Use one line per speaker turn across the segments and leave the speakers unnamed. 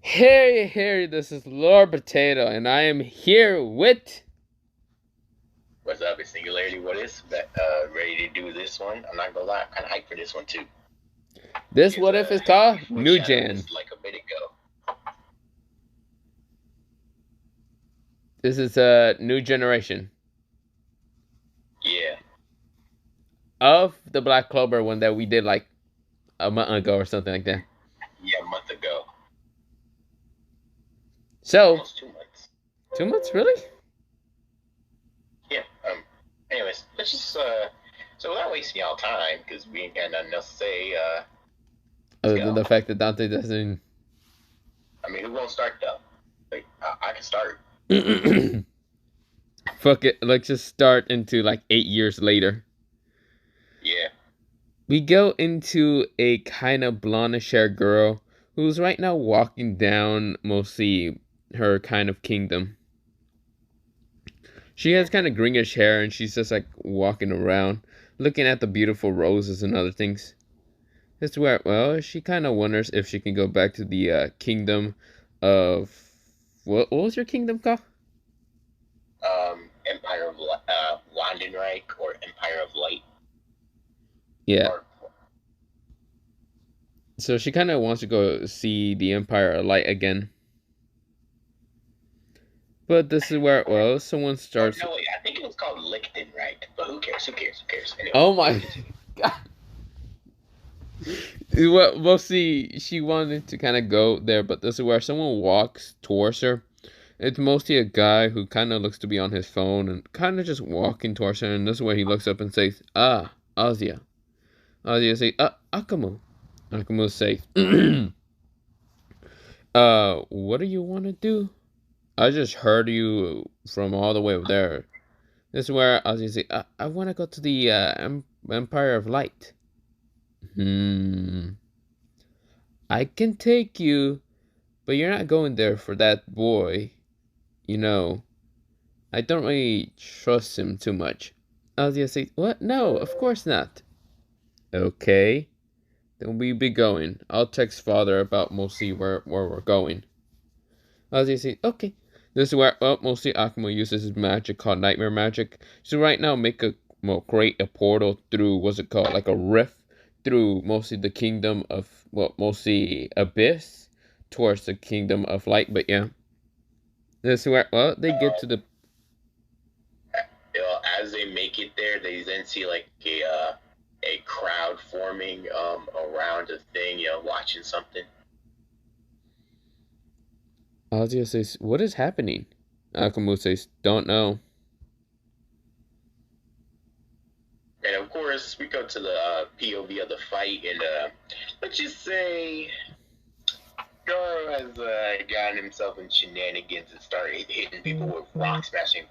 Hey, this is Lord Potato, and I am here with
What's up? It's Singularity. What is ready to do this one? I'm not gonna lie, I'm kind of hyped for this one too.
this.
Because
What if it's
you
called New
foreshadowed
Gen?
this like a bit ago.
This is a new generation
Yeah,
of the Black Clover one that we did like a month ago or something like that.
yeah, a month ago,
So,
almost 2 months.
2 months, really?
Yeah. Anyways, let's just so without wasting y'all time, because we ain't got nothing else to say. Let's
Other than
go.
the fact that Dante doesn't.
I mean, who won't start though? Like, I can start.
Fuck it. Let's just start into like 8 years later.
Yeah.
We go into a kind of blondish haired girl who's right now walking down mostly her kind of kingdom. She has kind of greenish hair and she's just like walking around, looking at the beautiful roses and other things. That's where, well, she kind of wonders if she can go back to the kingdom of. What was your kingdom called?
Empire of Wandenreich or Empire of Light
Yeah.
or
So she kind of wants to go see the Empire of Light again. But this is where, well, someone
or
starts.
no, wait, I think it was called Lichtenreich. But who cares? Who cares? Who cares? Anyways,
Oh my
continue.
god. Well, mostly she wanted to kind of go there, but this is where someone walks towards her. It's mostly a guy who kind of looks to be on his phone and kind of just walking towards her. And this is where he looks up and says, "Ah, Azia." Azia says, Akamu." Akamu says, what do you want to do? I just heard you from all the way over there. This is where Azia says, I want to go to the Empire of Light. Hmm. I can take you, but you're not going there for that boy. You know, I don't really trust him too much. Azia says, what? No, of course not. Okay, then we be going. I'll text father about mostly where we're going. Azia says, okay. This is where, well, mostly Akuma uses his magic called Nightmare Magic. So right now, make a, well, create a portal through, what's it called, like a rift through mostly the kingdom of, well, mostly Abyss towards the kingdom of Light. But yeah, this is where, well, they get to the.
As they make it there, they then see like a crowd forming around a thing, watching something.
Azia says, what is happening? Akuma says, don't know.
And of course, we go to the POV of the fight, and let's just say Goro has gotten himself in shenanigans and started hitting people with rock smashing,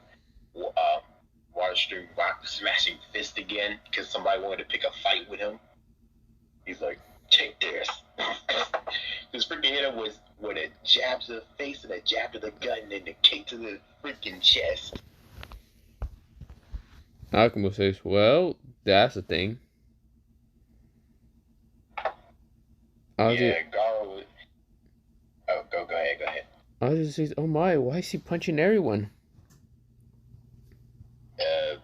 water stream rock smashing fist again because somebody wanted to pick a fight with him. He's like, take this. This freaking hit him with a jab to the face and a jab to the gut and then a kick to the freaking chest.
Akuma says, well, that's the thing. Azia,
Yeah, Garo was. Oh, go ahead, go ahead.
Azia says, oh my, why is he punching everyone?
Uh,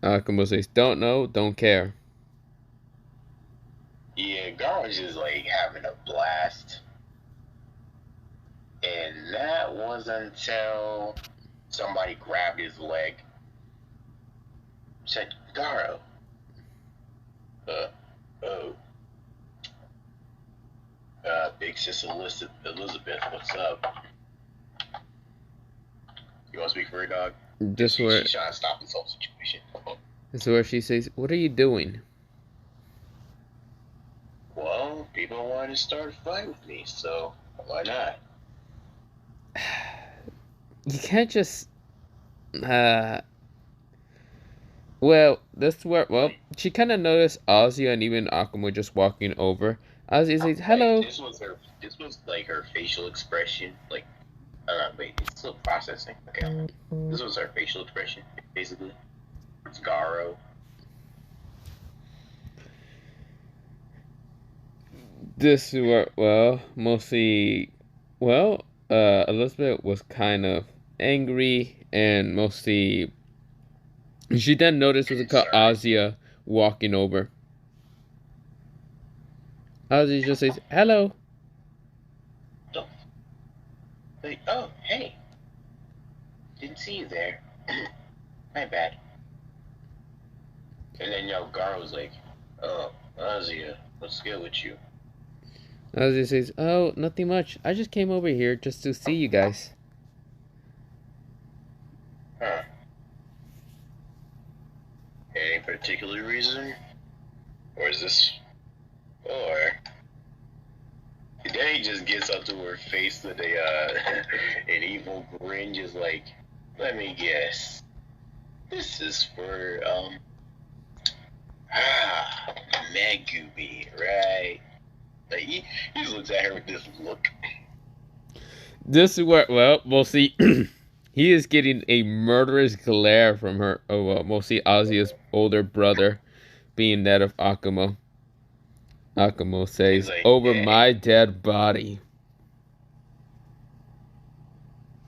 Akuma says, don't know, don't care.
yeah, Garo's just like having a blast. And that was until somebody grabbed his leg. Said, Garo. Uh, oh. Big sis Elizabeth, what's up? You want to speak for her, dog? Because
This
she's
where
trying to stop this whole situation.
this where she says, what are you doing?
Well, people wanted to start a fight with me, so why not?
You can't just uh well, this where, well, she kinda noticed Ozzy and even Akuma just walking over. Ozzy says,
Like
hello.
this was like her facial expression. Like, wait, it's still processing. Okay, this was her facial expression, basically. It's Garo.
This were well, mostly well, Elizabeth was kind of angry and mostly she then noticed was a called
Concerned.
Azia walking over. Azia just says, "Hello."
Oh, wait, oh, hey. Didn't see you there. My bad. And then, Gar was like, oh, Azia, what's good with you?
Azia says, "Oh, nothing much. I just came over here just to see you guys."
Huh. Any particular reason? Or is this... Or... Then he just gets up to her face with an evil grin, just like, let me guess. This is for, Megumi, right? Like, he just looks at her with this look.
This is where well, we'll see. He is getting a murderous glare from her. Oh, well, we'll see Azia's older brother, being that of Akumo. Akumo
He's
says,
like,
"Over
dang.
my dead body."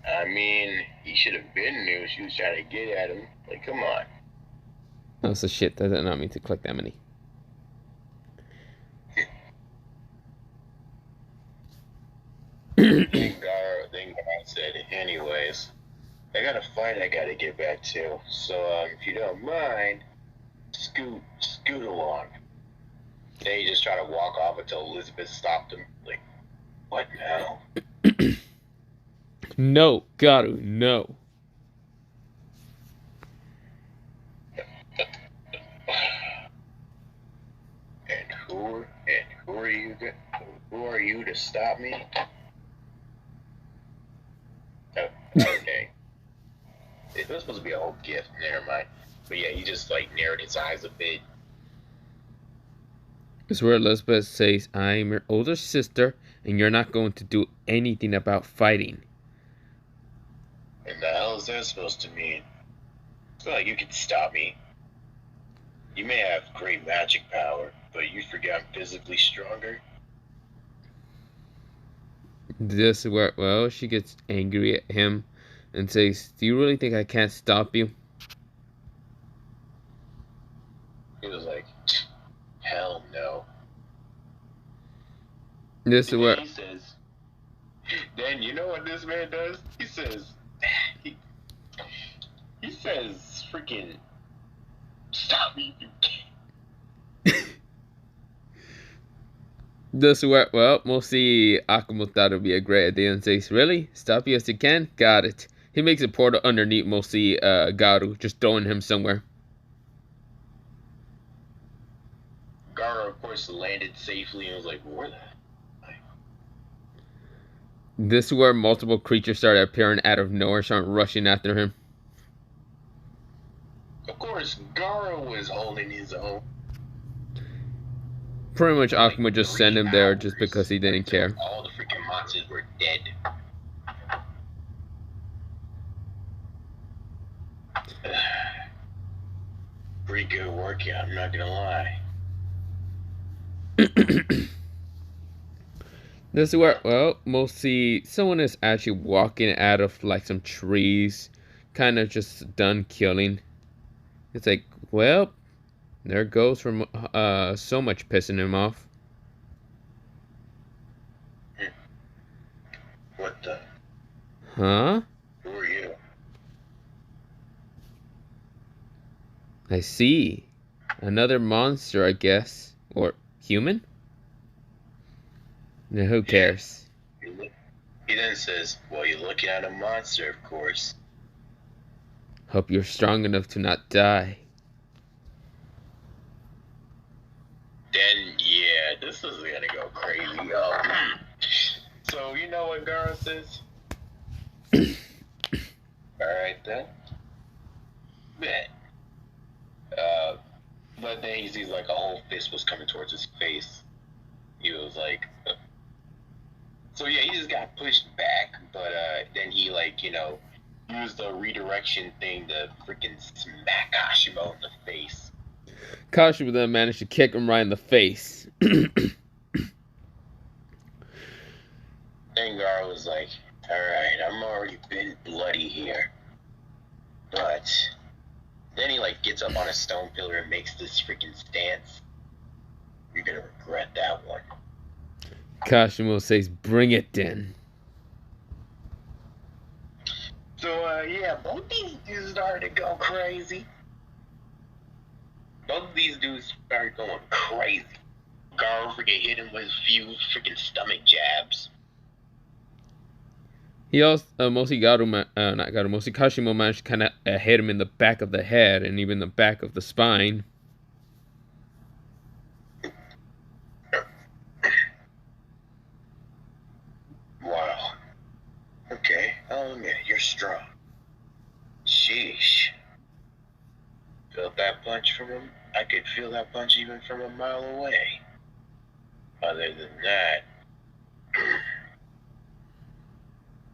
I mean, he should have been knew she was trying to get at him. Like, come on.
Oh, so shit. That did not mean to click that many.
Then God said, anyways, I got a fight I gotta get back to. So, if you don't mind, scoot along. Then he just tried to walk off until Elizabeth stopped him. Like, what now?
No, Garu, no.
And who are you? Who are you to stop me? Oh, okay. It was supposed to be a whole gift. Never mind. But yeah, he just like narrowed his eyes a bit.
It's where Elizabeth says, "I'm your older sister, and you're not going to do anything about fighting."
And the hell is that supposed to mean? It's not like you can stop me. You may have great magic power, but you forget I'm physically stronger.
This is where, well, she gets angry at him and says, "Do you really think I can't stop you?"
He was like, hell no.
This is
And then
where,
he says, then you know what this man does? He says, he, he says, freaking, stop me if you can.
this is where, well, we'll see. Akumo thought it would be a great idea and says, "Really? Stop you as you can? Got it." He makes a portal underneath mostly Garu, just throwing him somewhere.
Gara, of course, landed safely and was like, where the
This is where multiple creatures started appearing out of nowhere, started rushing after him.
Of course, Gara was holding his own
Pretty much
for like
Akumo just sent him there just because
3 hours
he didn't
until
care.
all the freaking monsters were dead. Pretty good workout, I'm not gonna lie.
This is where, well, mostly someone is actually walking out of like some trees, kind of just done killing. It's like, well, there goes from so much pissing him off.
What the?
Huh?
Who are you?
I see. Another monster, I guess. Or human? Yeah, who
Yeah.
cares?
He then says, well, you're looking at a monster, of course.
Hope you're strong enough to not die.
Then, yeah, this is gonna go crazy, yo. So, you know what Gara says? Alright then. Bet. Uh, but then he sees like a whole fist was coming towards his face. He was like, so yeah, he just got pushed back, but then he like, used the redirection thing to freaking smack Ashimo in the face.
Kashima then managed to kick him right in the face.
Dengar was like, alright, I'm already been bloody here. But then he like gets up on a stone pillar and makes this freaking stance. You're gonna regret that one.
Kashimo says, bring it then.
So yeah, both these dudes started to go crazy. Both of these dudes started going crazy. Garo freaking hit him with a few freaking stomach jabs.
He also, Mosi Kashimo managed to kind of hit him in the back of the head and even the back of the spine.
Wow. Okay, oh man, you're strong. Sheesh. Felt that punch from him? I could feel that punch even from a mile away. Other than that,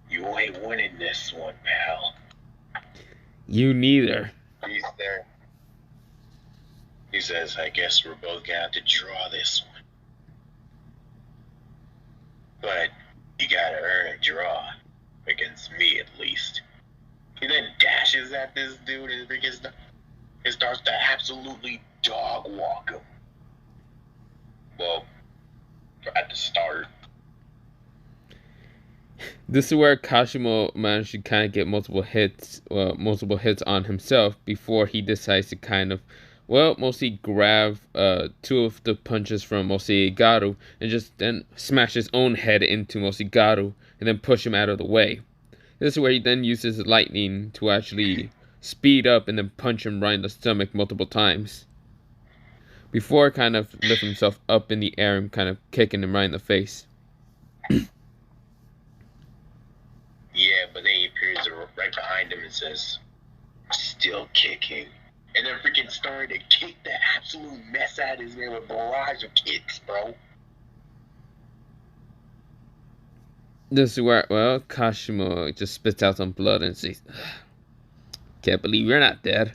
you ain't winning this one, pal.
You neither.
He's there. He says, I guess we're both gonna have to draw this one. But you gotta earn a draw. Against me, at least. He then dashes at this dude and he starts to absolutely dog walk him. Well, at the start.
This is where Kashimo managed to kind of get multiple hits on himself before he decides to kind of, mostly grab two of the punches from Garu and just then smash his own head into Garu and then push him out of the way. This is where he then uses lightning to actually speed up and then punch him right in the stomach multiple times. Before kind of lift himself up in the air and kind of kicking him right in the face.
Yeah, but then he appears right behind him and says, still kicking. And then freaking started to kick the absolute mess out of his man with a barrage of kicks, bro.
This is where, Kashimo just spits out some blood and says, can't believe you're not dead.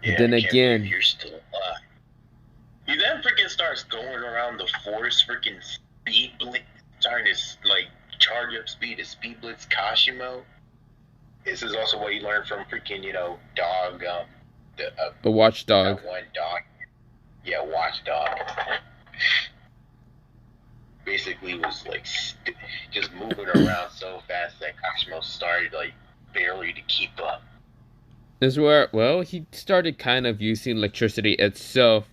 Yeah,
and then again,
you're still alive. He then freaking starts going around the forest, freaking speed blitz, starting to like charge up speed to speed blitz Kashimo. This is also what he learned from freaking, dog,
a watchdog.
That one dog. Yeah, watchdog. Basically was like just moving around so fast that Kashimo started like barely to keep up.
This is where, he started kind of using electricity itself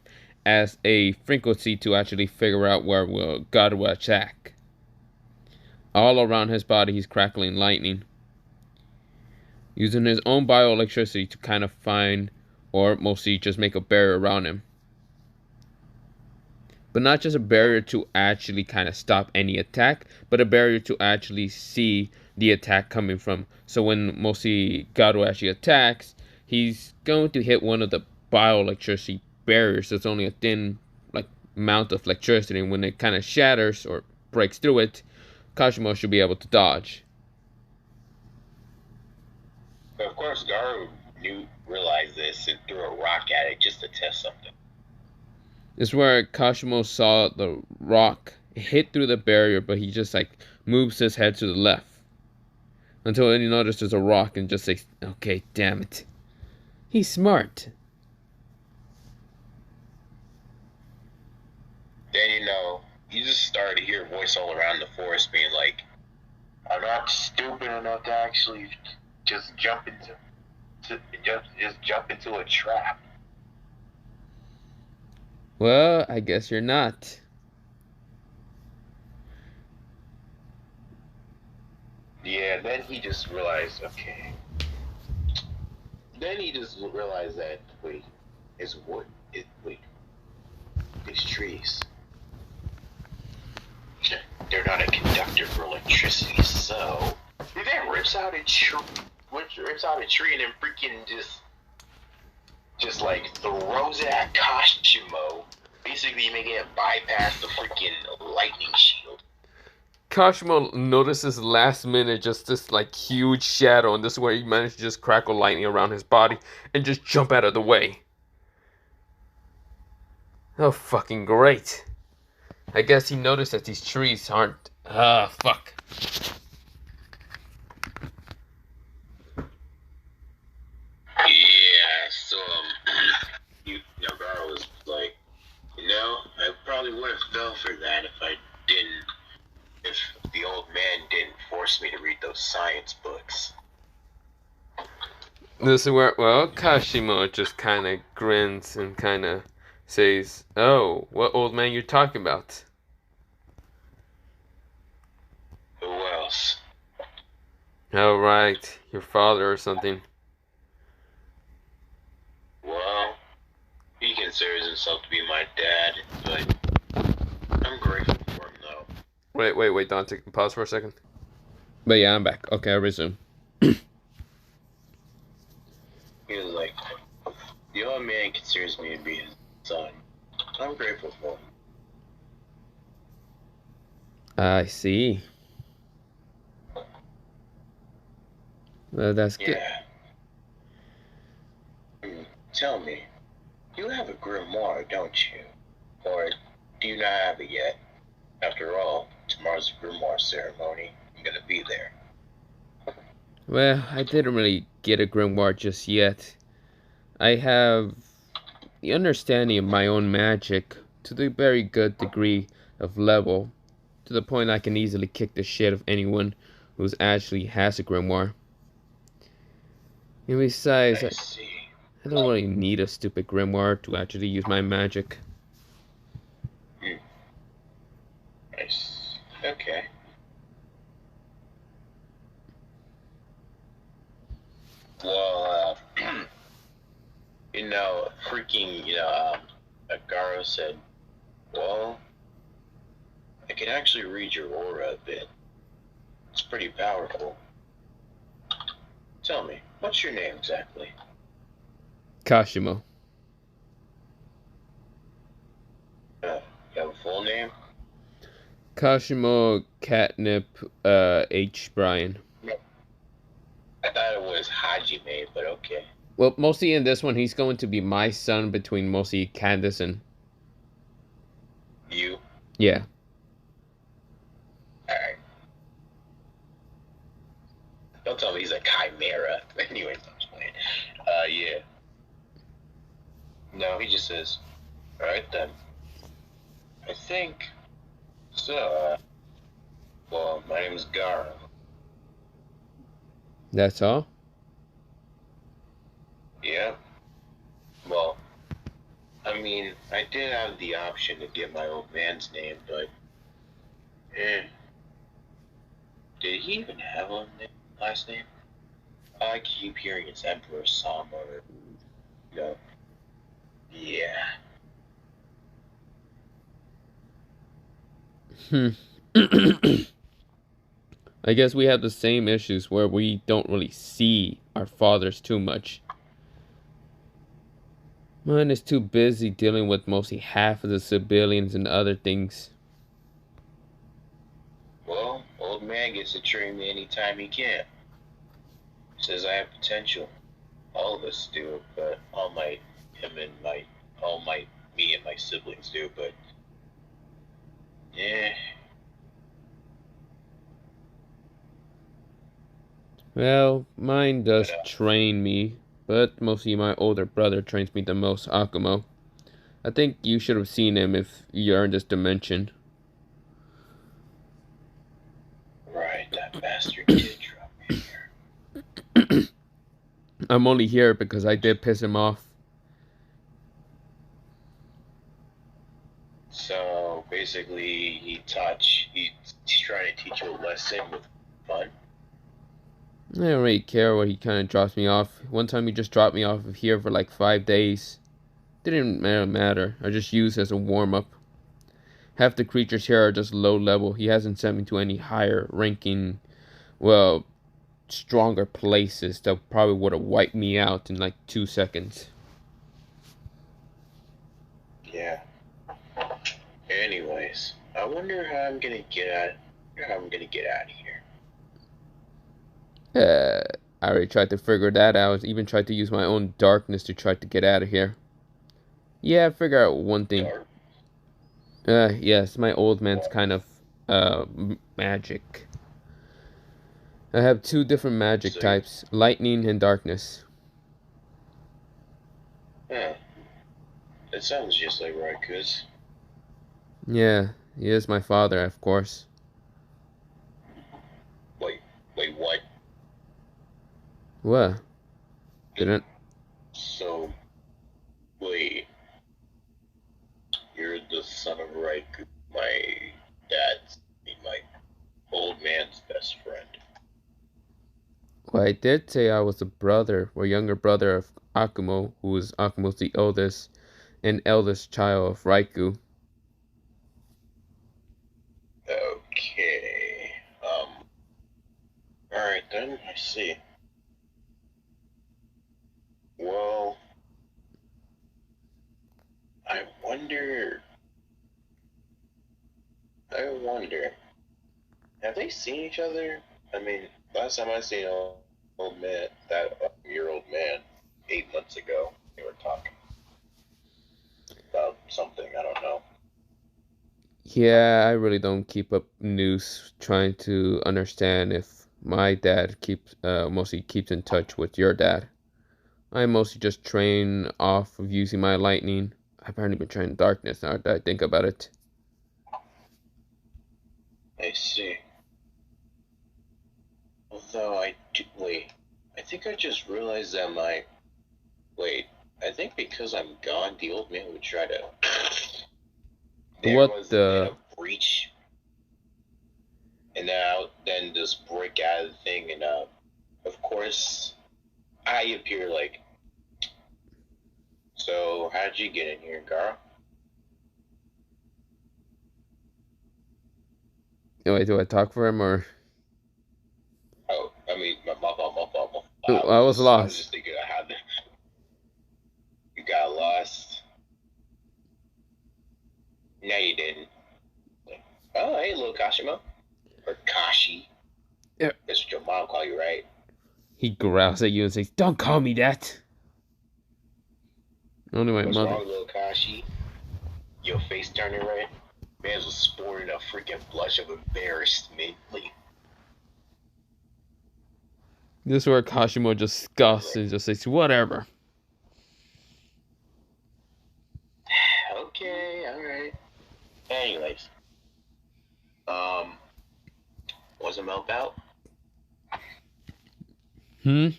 as a frequency to actually figure out where God will attack. All around his body, he's crackling lightning. Using his own bioelectricity to kind of find, or mostly just make a barrier around him. But not just a barrier to actually kind of stop any attack, but a barrier to actually see the attack coming from. So when mostly Garu actually attacks, he's going to hit one of the bioelectricity barriers. That's only a thin amount of electricity, and when it kind of shatters or breaks through it, Kashimo should be able to dodge.
But of course, Garu realized this and threw a rock at it just to test something.
This is where Kashimo saw the rock hit through the barrier, but he just moves his head to the left until he notices a rock and just says, "Okay, damn it." He's smart.
Then you just started to hear a voice all around the forest being like, "I'm not stupid enough to actually just jump into a trap."
Well, I guess you're not.
Yeah, then he just realized, okay. Then he just realized that, wait, these trees, they're not a conductor for electricity, so he then rips out a tree and then freaking just throws it at Kashimo, basically making it bypass the freaking lightning shield.
Kashimo notices last minute just this huge shadow, and this is where he managed to just crackle lightning around his body and just jump out of the way. Oh, fucking great. I guess he noticed that these trees aren't. Ah, fuck.
Yeah, so Gar was like, I probably would have fell for that if the old man didn't force me to read those science books.
This is where, well, Kashimo just kind of grins and kind of says, "Oh, what old man you talking about?"
Who else?
Oh, right, your father or something.
Well, he considers himself to be my dad, but I'm grateful for him, though.
Wait, Dante, pause for a second. But yeah, I'm back. Okay, I resume.
He was like, the old man considers me to be his son. I'm grateful for him.
I see. Well, that's good.
Yeah. Tell me, you have a grimoire, don't you? Or do you not have it yet? After all, tomorrow's grimoire ceremony. I'm gonna be there.
Well, I didn't really get a grimoire just yet. I have the understanding of my own magic to the very good degree of level, to the point I can easily kick the shit of anyone who actually has a grimoire. And besides,
I
I
see.
don't really need a stupid grimoire to actually use my magic.
Hmm. Nice. Okay. Well, freaking, Agaro said, well, I can actually read your aura a bit. It's pretty powerful. Tell me, what's your name exactly?
Kashimo.
You have a full name?
Kashimo Catnip H. Bryan.
No. I thought it was Hajime, but okay.
Well, mostly in this one, he's going to be my son between mostly Candace and.
You?
Yeah.
Alright. Don't tell me he's a chimera. Anyways, I'm just playing. Yeah. No, he just says, alright then. I think. So, well, my name is Gara.
That's all?
Yeah. Well, I mean, I did have the option to get my old man's name, but, did he even have a last name? I keep hearing it's Emperor Sama or, yeah.
Hmm. I guess we have the same issues where we don't really see our fathers too much. Mine is too busy dealing with mostly half of the civilians and other things.
Well, old man gets to train me anytime he can. Says I have potential. All of us do, but me and my siblings do, but, yeah.
Well, mine
But,
does train me, but mostly my older brother trains me the most, Akumo. I think you should have seen him if you're in this dimension.
right, that bastard did drop me here.
I'm only here because I did piss him off.
So basically, he's trying to teach you a lesson with fun.
I don't really care what he kind of drops me off. One time he just dropped me off of here for like 5 days. Didn't matter. I just used as a warm up. Half the creatures here are just low level. He hasn't sent me to any higher ranking, well, stronger places that probably would have wiped me out in like 2 seconds.
Yeah. Anyways, I wonder how I'm gonna get out of here.
Uh, I already tried to figure that out. Even tried to use my own darkness to try to get out of here. Yeah, figure out one thing.
Dark.
Yes, my old man's kind of magic. I have two different magic
So you're,
types, lightning and darkness.
huh, that sounds just like Raiku's.
Yeah, he is my father, of course.
Wait, wait, what?
What? Didn't?
So, wait, you're the son of Raikou, my dad's, my old man's best friend.
Well, I did say I was a brother or younger brother of Akumo, who is Akumo's the oldest and eldest child of Raikou.
Okay. Alright then, I see. Well, I wonder, I wonder, have they seen each other? I mean, last time I seen old man, that year old man, 8 months ago, they were talking about something, I don't know.
Yeah, I really don't keep up news trying to understand if my dad keeps mostly keeps in touch with your dad. I mostly just train off of using my lightning. I've apparently been training darkness now that I think about it.
I see. Although wait, I think I just realized that wait, I think because I'm gone, the old man would try to, there
What
was then
the?
a breach, and then this break out of the thing, and of course, I appear like, so how'd you get in here, Carl?
Wait, do I talk for him or?
Oh, I mean, my fault.
I was
I was
lost.
just thinking I had you got lost. No, you didn't. Oh, hey, little Kashima. Or Kashi.
Yeah.
That's what your mom call you, right?
He growls at you and says, "Don't call me that." Only my
What's
mother.
wrong, little Kashi? Your face turning red? Man's was sporting a freaking blush of embarrassment. Like,
This is where Kashimo just scoffs and just says, "Whatever."
okay, alright. Anyways, um, want some help out?
Hmm.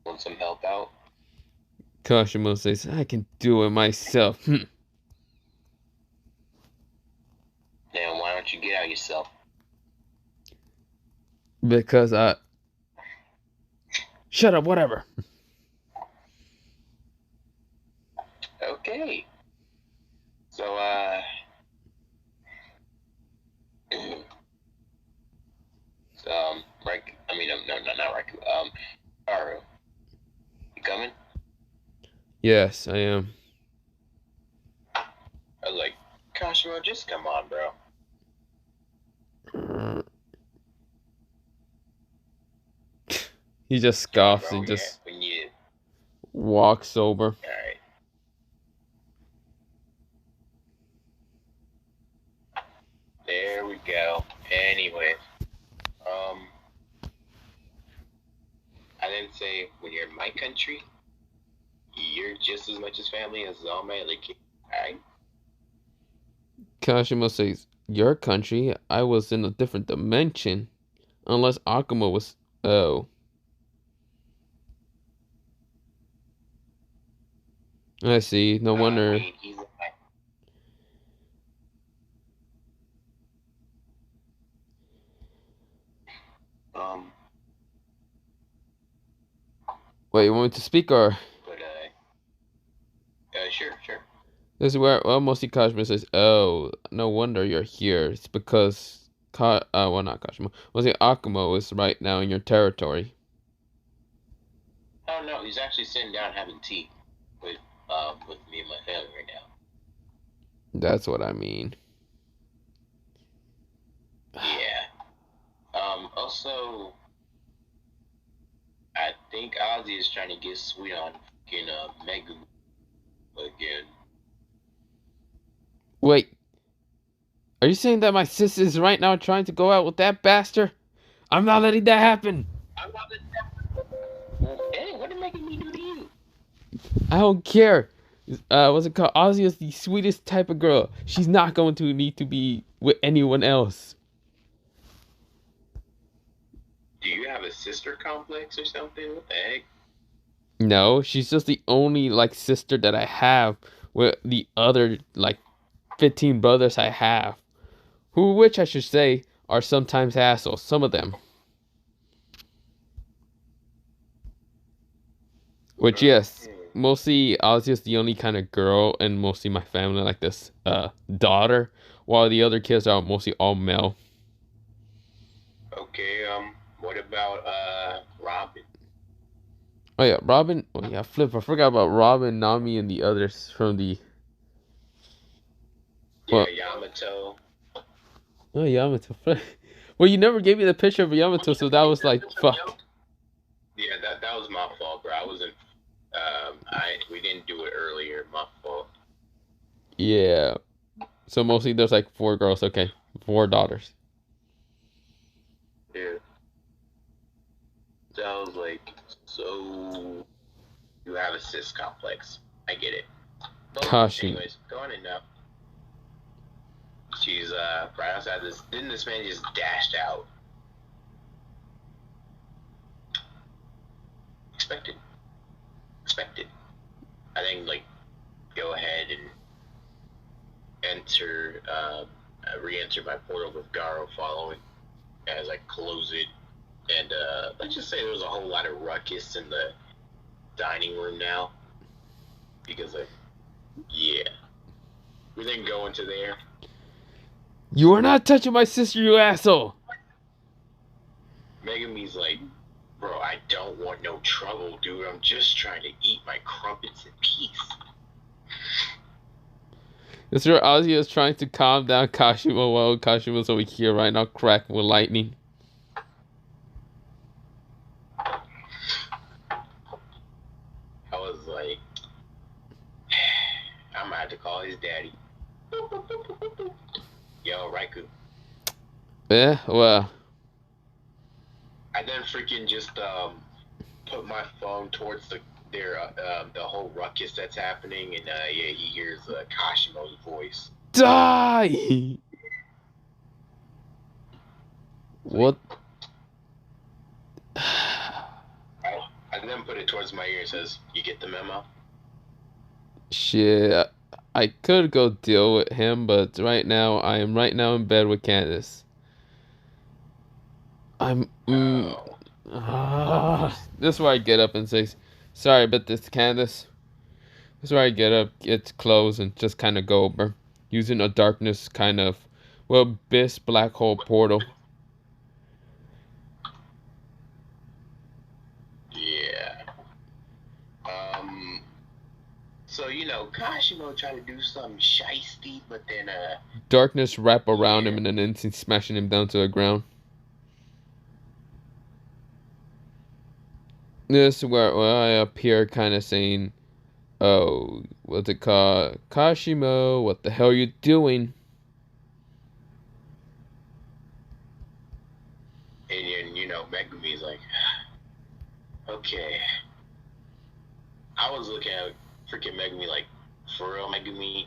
Want some help out?
Kashimo says, "I can do it myself." Hmm.
Then why don't you get out yourself?
Because I shut up. Whatever.
Okay. So, I mean, no, not Raikou. Haru, you coming?
Yes, I am.
I was like, Kashima, just come on, bro.
He just
Come on,
scoffs
bro.
and
Yeah,
just
we need it.
walks over.
Alright. There we go. Anyway, um, I didn't say when you're in my country, you're just as much as family as all my other kids. Alright?
Kashimo says, "Your country? I was in a different dimension. Unless Akuma was. Oh, I see. No
I
wonder."
mean, he's like, um,
Wait, you want me to speak or?
but, sure, sure.
This is where well, mostly Kashima says, "Oh, no wonder you're here. It's because well, not Kashima. Mostly Akumo is right now in your territory."
Oh no, he's actually sitting down having tea with, with me and my family right now.
That's what I mean.
Yeah. Also, I think Ozzy is trying to get sweet on fucking Megumi again.
Wait, are you saying that my sister is right now trying to go out with that bastard? I'm not letting that happen.
I'm not hey, what are making me do to you?
I don't care. What's it called? Ozzy is the sweetest type of girl. She's not going to need to be with anyone else.
Do you have a sister complex or something? What the heck?
No, she's just the only like sister that I have with the other like 15 brothers I have. Which I should say are sometimes assholes, some of them. Which yes,
Hmm.
mostly Ozzy is the only kind of girl and mostly my family like this daughter, while the other kids are mostly all male.
Okay, what about Robin?
Oh yeah, Robin. Oh yeah, flip. I forgot about Robin, Nami, and the others from the.
Yeah,
Well,
Yamato.
oh Yamato. Well, you never gave me the picture of Yamato, so that was like fuck.
Yeah, that was my fault, bro. I wasn't. I we didn't do it earlier. My fault.
Yeah. So mostly there's like four girls. Okay, four daughters.
Yeah. So I was like, so you have a cis complex. I get it. But
Kashi.
anyways, go on and now. She's right outside this. Then this man just dashed out. Expected. Expected. I think like go ahead and enter, re-enter my portal with Garo following as I close it. And let's just say there was a whole lot of ruckus in the dining room now because of yeah. We didn't go into there.
You are not touching my sister, you asshole.
Megumi's like, bro, I don't want no trouble, dude. I'm just trying to eat my crumpets in peace.
This is where Ozzy is trying to calm down Kashima while Kashima's over here right now cracking with lightning.
I was like, I'm gonna have to call his daddy. Yo, Raikou.
Yeah, well.
I then freaking just put my phone towards the whole ruckus that's happening, and yeah, he hears Kashima's voice.
Die! What?
I then put it towards my ear and says, "You get the memo?"
Shit. I could go deal with him, but right now, I am right now in bed with Candace. I'm.
Oh,
This is where I get up and say, sorry, but this Candace. This is where I get up, get clothes, and just kind of go over. Using a darkness kind of, well, abyss black hole portal.
yeah. So Kashimo tried to do something shisty, but then
Darkness wrap around
yeah,
him in an instant, smashing him down to the ground. This is where I appear kind of saying, oh, what's it called? Kashimo, what the hell are you doing?
and Megumi's like, okay. I was looking at freaking Megumi like, for real, Megumi,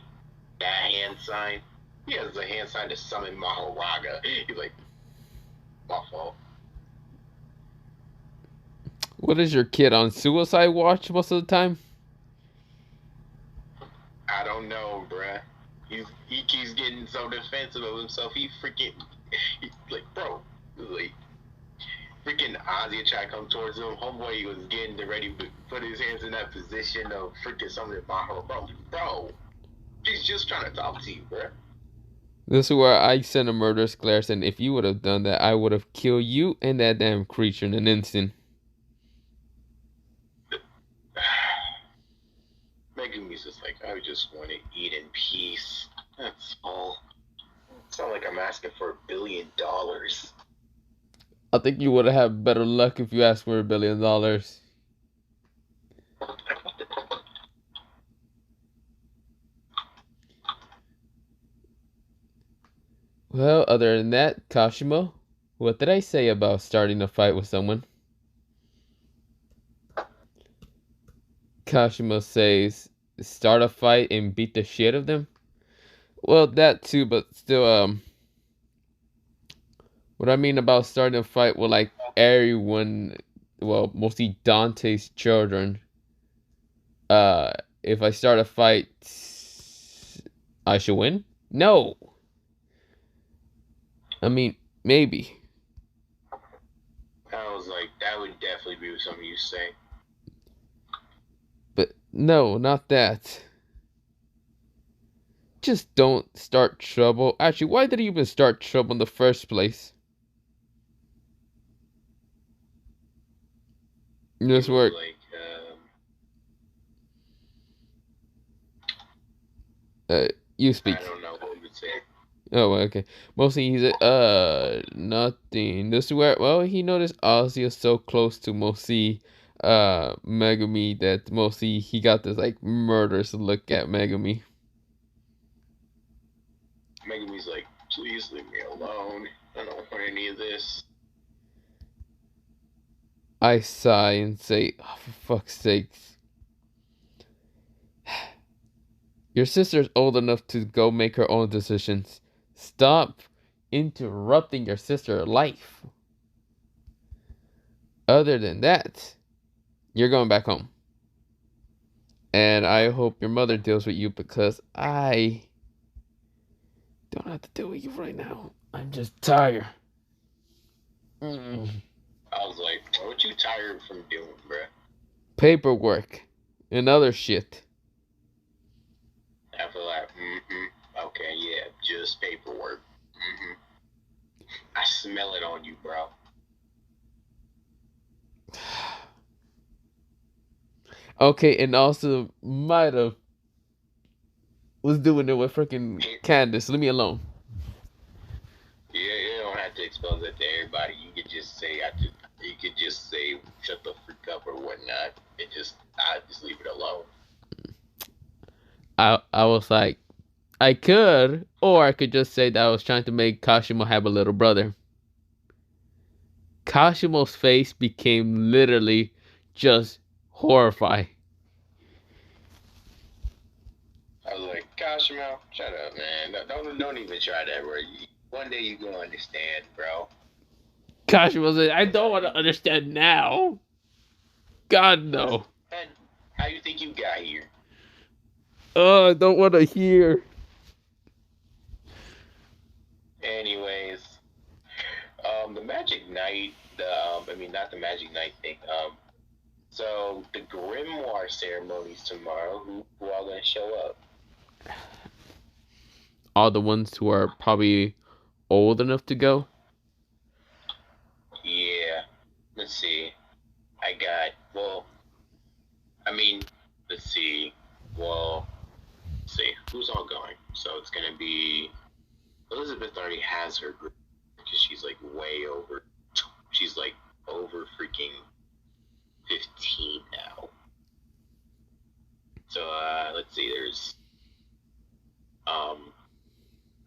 that hand sign. He has a hand sign to summon Mahoraga. He's like, my fault.
What is your kid on suicide watch most of the time?
I don't know, bruh. He keeps getting so defensive of himself. He's like, bro, like freaking Ozzy tried to come towards him. Homeboy was getting ready to put his hands in that position of freaking something about her. Bro, he's just trying to talk to you, bruh.
This is where I send a murderous glare, and if you would have done that, I would have killed you and that damn creature in an instant.
Megumi's just like, I just want to eat in peace. That's all. It's not like I'm asking for $1 billion.
I think you would have had better luck if you asked for $1 billion. Well, other than that, Kashimo, what did I say about starting a fight with someone? Kashimo says, start a fight and beat the shit of them. Well, that too, but still, what I mean about starting a fight with like everyone, well, mostly Dante's children. Uh, if I start a fight, I should win. No, I mean maybe,
I was like, that would definitely be something you say.
but no, not that. Just don't start trouble. Actually, why did he even start trouble in the first place?
He
This
was
work.
like,
Uh, you
I
speak.
don't know what he would say.
Oh, okay. Mostly he's nothing. This is where, well, he noticed Ozzy is so close to Mosi, Megumi that Mosi, he got this, like, murderous look at Megumi.
Megumi's like, please leave me alone. I don't want any of this.
I sigh and say, oh, for fuck's sakes. Your sister's old enough to go make her own decisions. Stop interrupting your sister's life. Other than that, you're going back home. And I hope your mother deals with you because I don't have to deal with you right now. I'm just tired. Mm.
I was like, what you tired from doing, bruh?
Paperwork and other shit.
I feel like, okay, yeah, just paperwork. I smell it on you, bro.
Okay, and also might have was doing it with freaking Candace. Leave me alone.
Yeah, you don't have to expose it to everybody. You could just say, you could just say, shut the freak up or whatnot. I just leave it alone.
I was like, I could, or I could just say that I was trying to make Kashimo have a little brother. Kashimo's face became literally just horrified.
I was like, Kashimo, shut up, man. Don't even try that word. One day you gonna understand, bro.
Kashimo said, I don't want to understand now. God, no.
And how you think you got here?
Oh, I don't want to hear.
Anyways, the Magic Night, I mean, not the Magic Night thing. So the Grimoire ceremony's tomorrow. Who all gonna show up?
All the ones who are probably old enough to go.
Yeah, let's see. I got, well, I mean, let's see. Well, let's see. Who's all going? So it's going to be, Elizabeth already has her group because she's like way over, she's like over freaking 15 now. So, let's see. Um,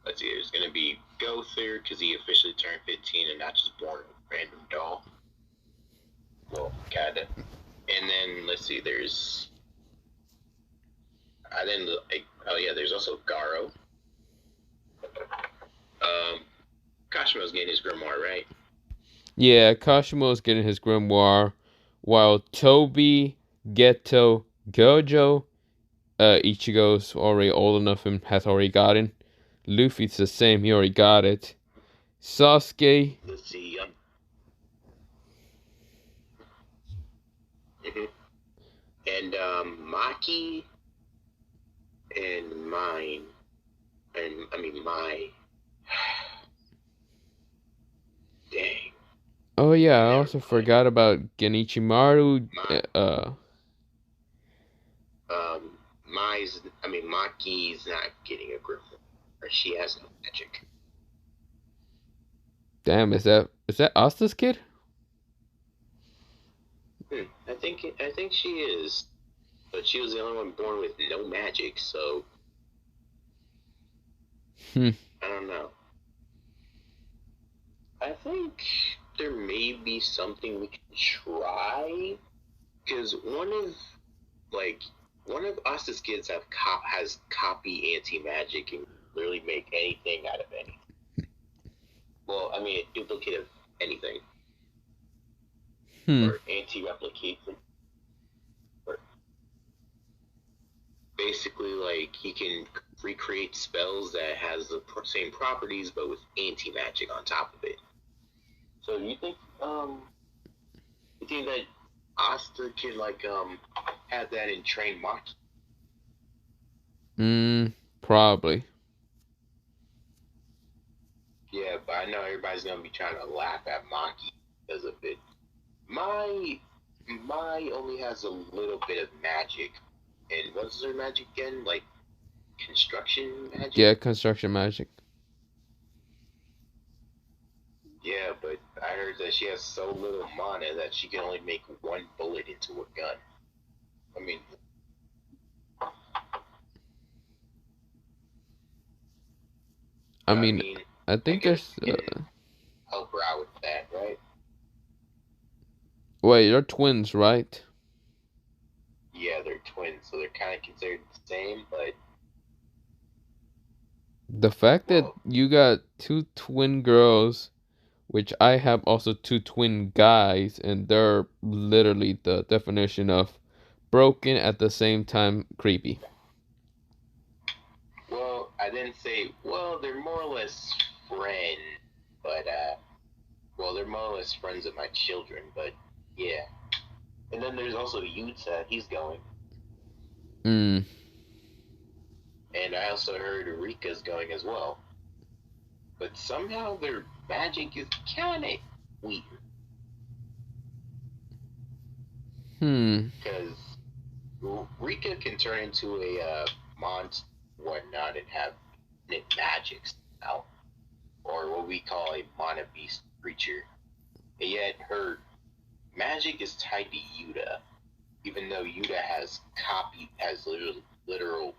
there's going to be Gother because he officially turned 15 and not just born a random doll. Well, kinda. And then let's see, there's also Garo. Um, Kashimo's getting his grimoire, right?
Yeah, Kashimo's getting his grimoire, while Toby, Geto, Gojo, Ichigo's already old enough and has already gotten. Luffy's the same, he already got it. Sasuke.
Let's see. Mm-hmm. And Maki and mine, and I mean my. Dang.
Oh yeah, I also forgot about Genichimaru.
My,
Uh,
Maki's not getting a grimoire. She has no magic.
damn, is that Asta's kid?
I think she is, but she was the only one born with no magic, so
Hmm.
I don't know. maybe something we can try. Because like one of Asta's kids has copy anti magic and literally make anything out of anything. Well, I mean, a duplicate of anything
Hmm.
or anti replicates it. Or basically, like he can recreate spells that has the same properties but with anti magic on top of it. So you think that Asta can like have that in train Maki?
Probably.
Yeah, but I know everybody's gonna be trying to laugh at Maki because of it. My my only has a little bit of magic. And what's her magic again? Like construction magic?
Yeah, construction magic.
Yeah, but I heard that she has so little mana that she can only make one bullet into a gun. I mean,
I
I
mean,
mean,
I
I
think
guess
there's.
you can help her out with that, right?
Wait, they're twins, right?
Yeah, they're twins, so they're kind of considered the same, but
The fact that
well,
you got two twin girls, which I have also two twin guys, and they're literally the definition of broken at the same time creepy.
well, I didn't say. Well, they're more or less friends, but well, they're more or less friends of my children, but yeah. And then there's also Yuta. He's going.
Mm.
And I also heard Rika's going as well. But somehow their magic is kind of weird.
Hmm.
Because Rika can turn into a monster, whatnot, and have magics now. Or what we call a mana beast creature. And yet her magic is tied to Yuta. Even though Yuta has literal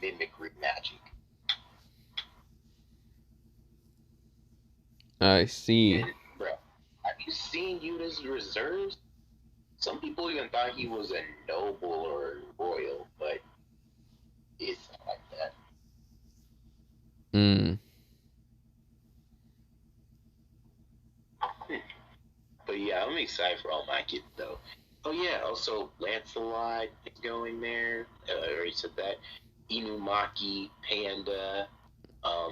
mimicry magic.
I see.
And, bro, have you seen Yuta's reserves? Some people even thought he was a noble or royal, but it's not like that.
Mm.
But yeah, I'm excited for all my kids though. Oh yeah, also Lancelot is going there. I already said that. Inumaki, Panda, um,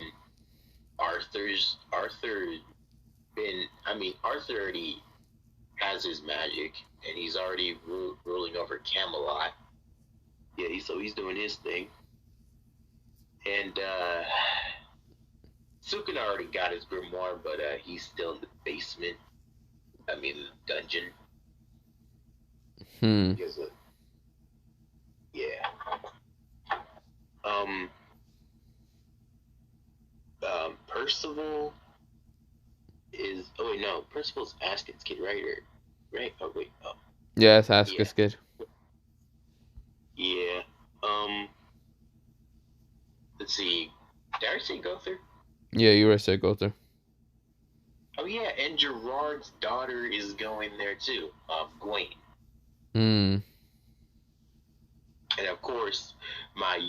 Arthur Arthur already has his magic, and he's already ruling over Camelot. Yeah, so he's doing his thing. And Sukuna already got his grimoire, but he's still in the basement. I mean, the dungeon.
Hmm.
Because yeah. Um, Percival is. Oh wait, no. Percival's Askin's kid, right? Right? Oh wait. Oh
Yes, ask
yeah,
this kid.
yeah. Um, let's see. Did I say Gother?
Yeah, you already said go there.
Oh yeah, and Gerard's daughter is going there too. Gwen,
Hmm.
and of course my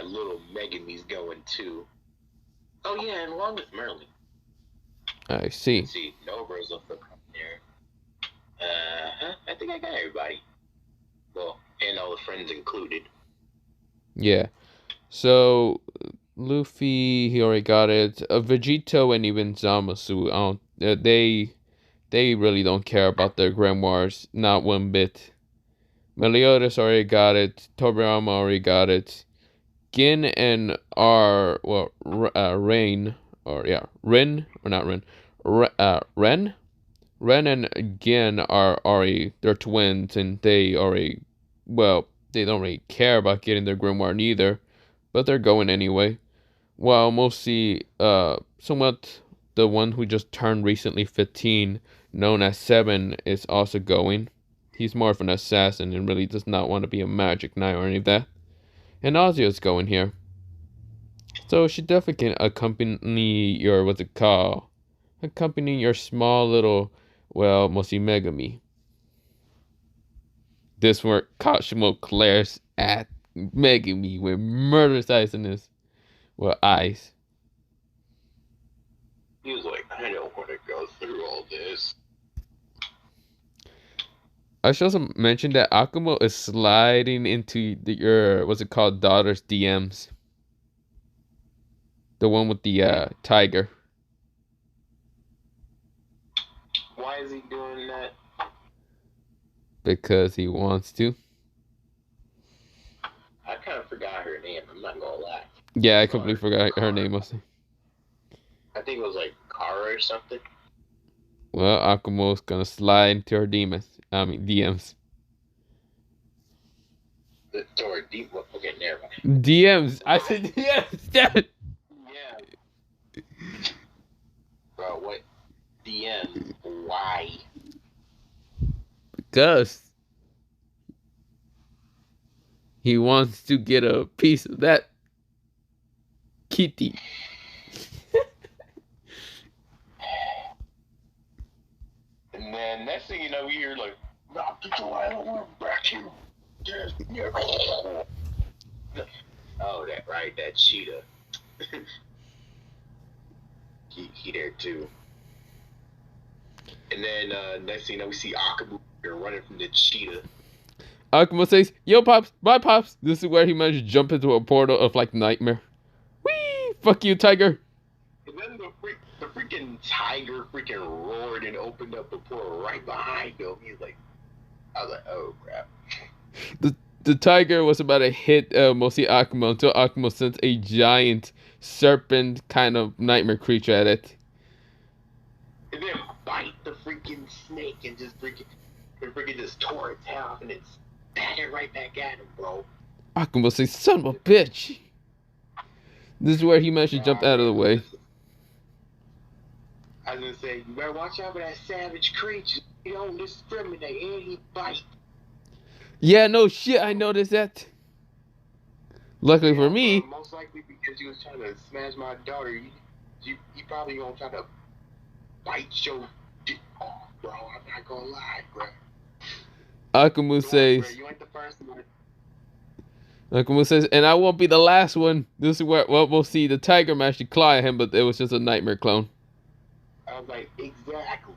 little Megumi's going too. Oh yeah, and along with Merlin.
I see.
Let's see. No Rose up there. I think I got everybody. Well, and all the friends included.
Yeah. So Luffy, he already got it. Vegito and even Zamasu, they really don't care about their grimoires, not one bit. Meliodas already got it. Tobirama already got it. Gin and Rain, or yeah, Rin, or not Rin, Ren? Ren and Gin are already, they're twins, and they already, well, they don't really care about getting their grimoire neither, but they're going anyway. While mostly, somewhat the one who just turned recently 15, known as Seven, is also going. He's more of an assassin and really does not want to be a magic knight or any of that. And Ozzy going here. So she definitely can accompany your, what's it called? accompanying your small little, well, mostly Megami. This where Kashimo glares at Megami with murderous eyes in his, well, eyes.
He was like, I don't want to go through all this.
I should also mention that Akumo is sliding into your, what's it called, daughter's DMs. The one with the tiger.
Why is he doing that?
Because he wants to.
I kind of forgot her name. I'm not gonna lie.
Yeah, I completely forgot her name was.
I think it was like Kara or something.
Well, Akumo's gonna slide into her DMs.
Or deep. Okay, never mind.
DMs. I said DMs. Dad.
Yeah. Bro, what? DM? Why?
Because he wants to get a piece of that kitty.
And then next thing you know, we hear like, "Nah, get your island back here." Oh, that right, that cheetah. he there too. And then next thing you know, we see Akabu running from the cheetah.
Akumo says, "Yo, pops, bye, pops." This is where he managed to jump into a portal of like nightmare. Whee! Fuck you, tiger.
And then the freaking tiger freaking roared and opened up a portal right behind him. I was like, oh crap.
The tiger was about to hit mostly Akumo until Akumo sent a giant serpent kind of nightmare creature at it.
And then bite the freaking snake and just freaking just tore its head off and then spat it right back at him, bro.
Akumo says, "Son of a bitch." This is where he managed to jump out of the way.
I was gonna say, you better watch out for that savage creature. He don't discriminate and he bites.
Yeah, no shit, I noticed that. Luckily for me.
Most likely because you was trying to smash my daughter, you probably gonna try to bite your dick off, bro. I'm not gonna lie, bro.
Akumu says.
You ain't the first one.
Akumu says, and I won't be the last one. This is where, well, we'll see. The tiger managed to claw at him, but it was just a nightmare clone.
I was like, exactly.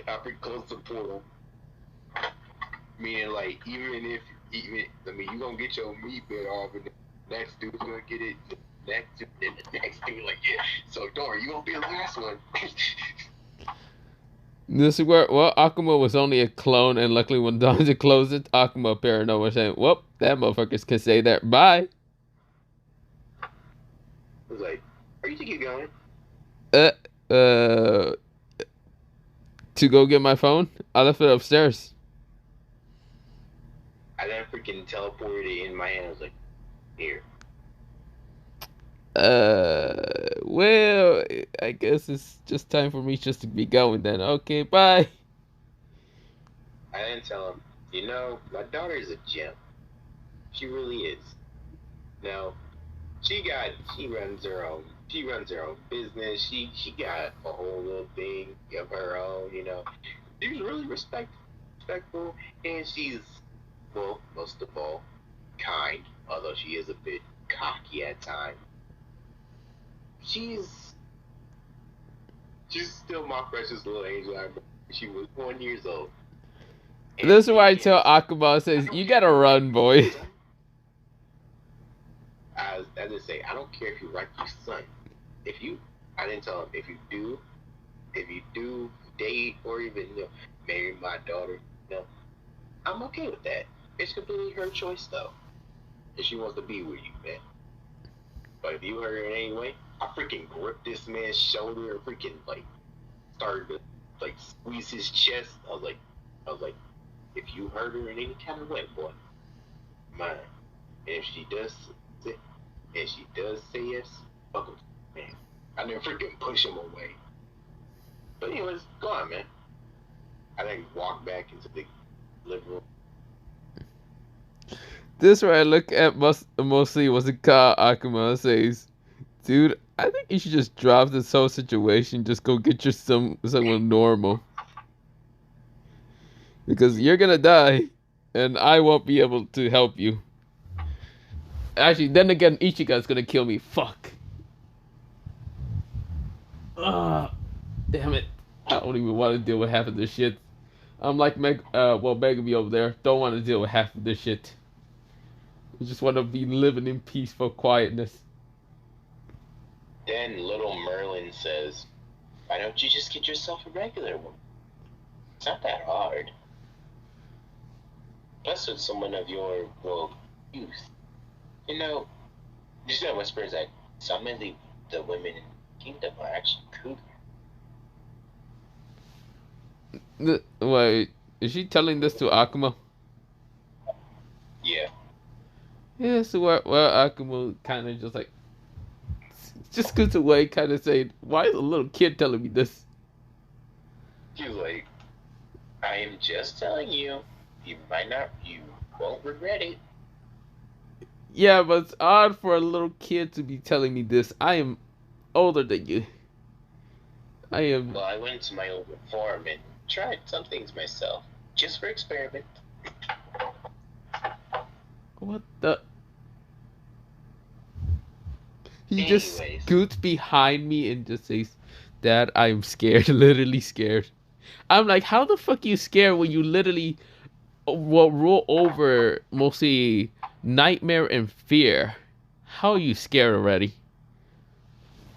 After close the portal. Meaning, like, even, I mean, you gonna get your meat bit off, and the next dude's gonna get it, the next dude, and the next dude, like, yeah. So, don't worry, you gonna be the last one.
This is where, well, Akuma was only a clone, and luckily when Donza closed it, Akuma appeared nowhere saying, well, that motherfuckers can say that. Bye.
I was like, where you think you're going?
To go get my phone? I left it upstairs.
I then freaking teleported it in my hand. I was like, here.
Well, I guess it's just time for me just to be going then. Okay, bye.
I didn't tell him, you know, my daughter is a gem. She really is. Now, she runs her own business. She got a whole little thing of her own, you know. She's really respectful, and she's, well, most of all, kind, although she is a bit cocky at times. She's still my precious little angel. She was 1 year old. And
this is why I tell Akuma, says, you gotta run, boy.
I just say, I don't care if you like your son. I didn't tell him, if you do date or even, you know, marry my daughter, you know, I'm okay with that. It's completely her choice, though. If she wants to be with you, man. But if you hurt her in any way, I freaking gripped this man's shoulder and freaking, like, started to, like, squeeze his chest. I was like, if you hurt her in any kind of way, boy, mine. And if she does say yes, fuck him, man. I didn't freaking push him away. But anyways, go on, man. I then walked back into the living room.
This where I look at mostly what's it called, Akuma says, dude, I think you should just drop this whole situation. Just go get your someone normal because you're gonna die, and I won't be able to help you. Actually, then again, Ichigo's gonna kill me. Fuck. Ah, damn it. I don't even want to deal with half of this shit. I'm like Megumi over there. Don't want to deal with half of this shit. I just want to be living in peaceful quietness.
Then little Merlin says, "Why don't you just get yourself a regular one? It's not that hard. Plus, with someone of your, well, youth. You know, just got whispers that some of the women in the kingdom are actually cool."
Wait, is she telling this to Akuma?
Yeah.
Yeah, so where Akuma kind of just like just goes away, kind of saying, "Why is a little kid telling me this?"
He's like, "I am just telling you. You won't regret it."
Yeah, but it's odd for a little kid to be telling me this. I am older than you. I am.
Well, I went to my old farm and tried some things myself, just for experiment.
What the? He just
Anyways,
scoots behind me and just says, "Dad, I am scared. Literally scared." I'm like, how the fuck you scared when you literally will roll over mostly nightmare and fear? How are you scared already?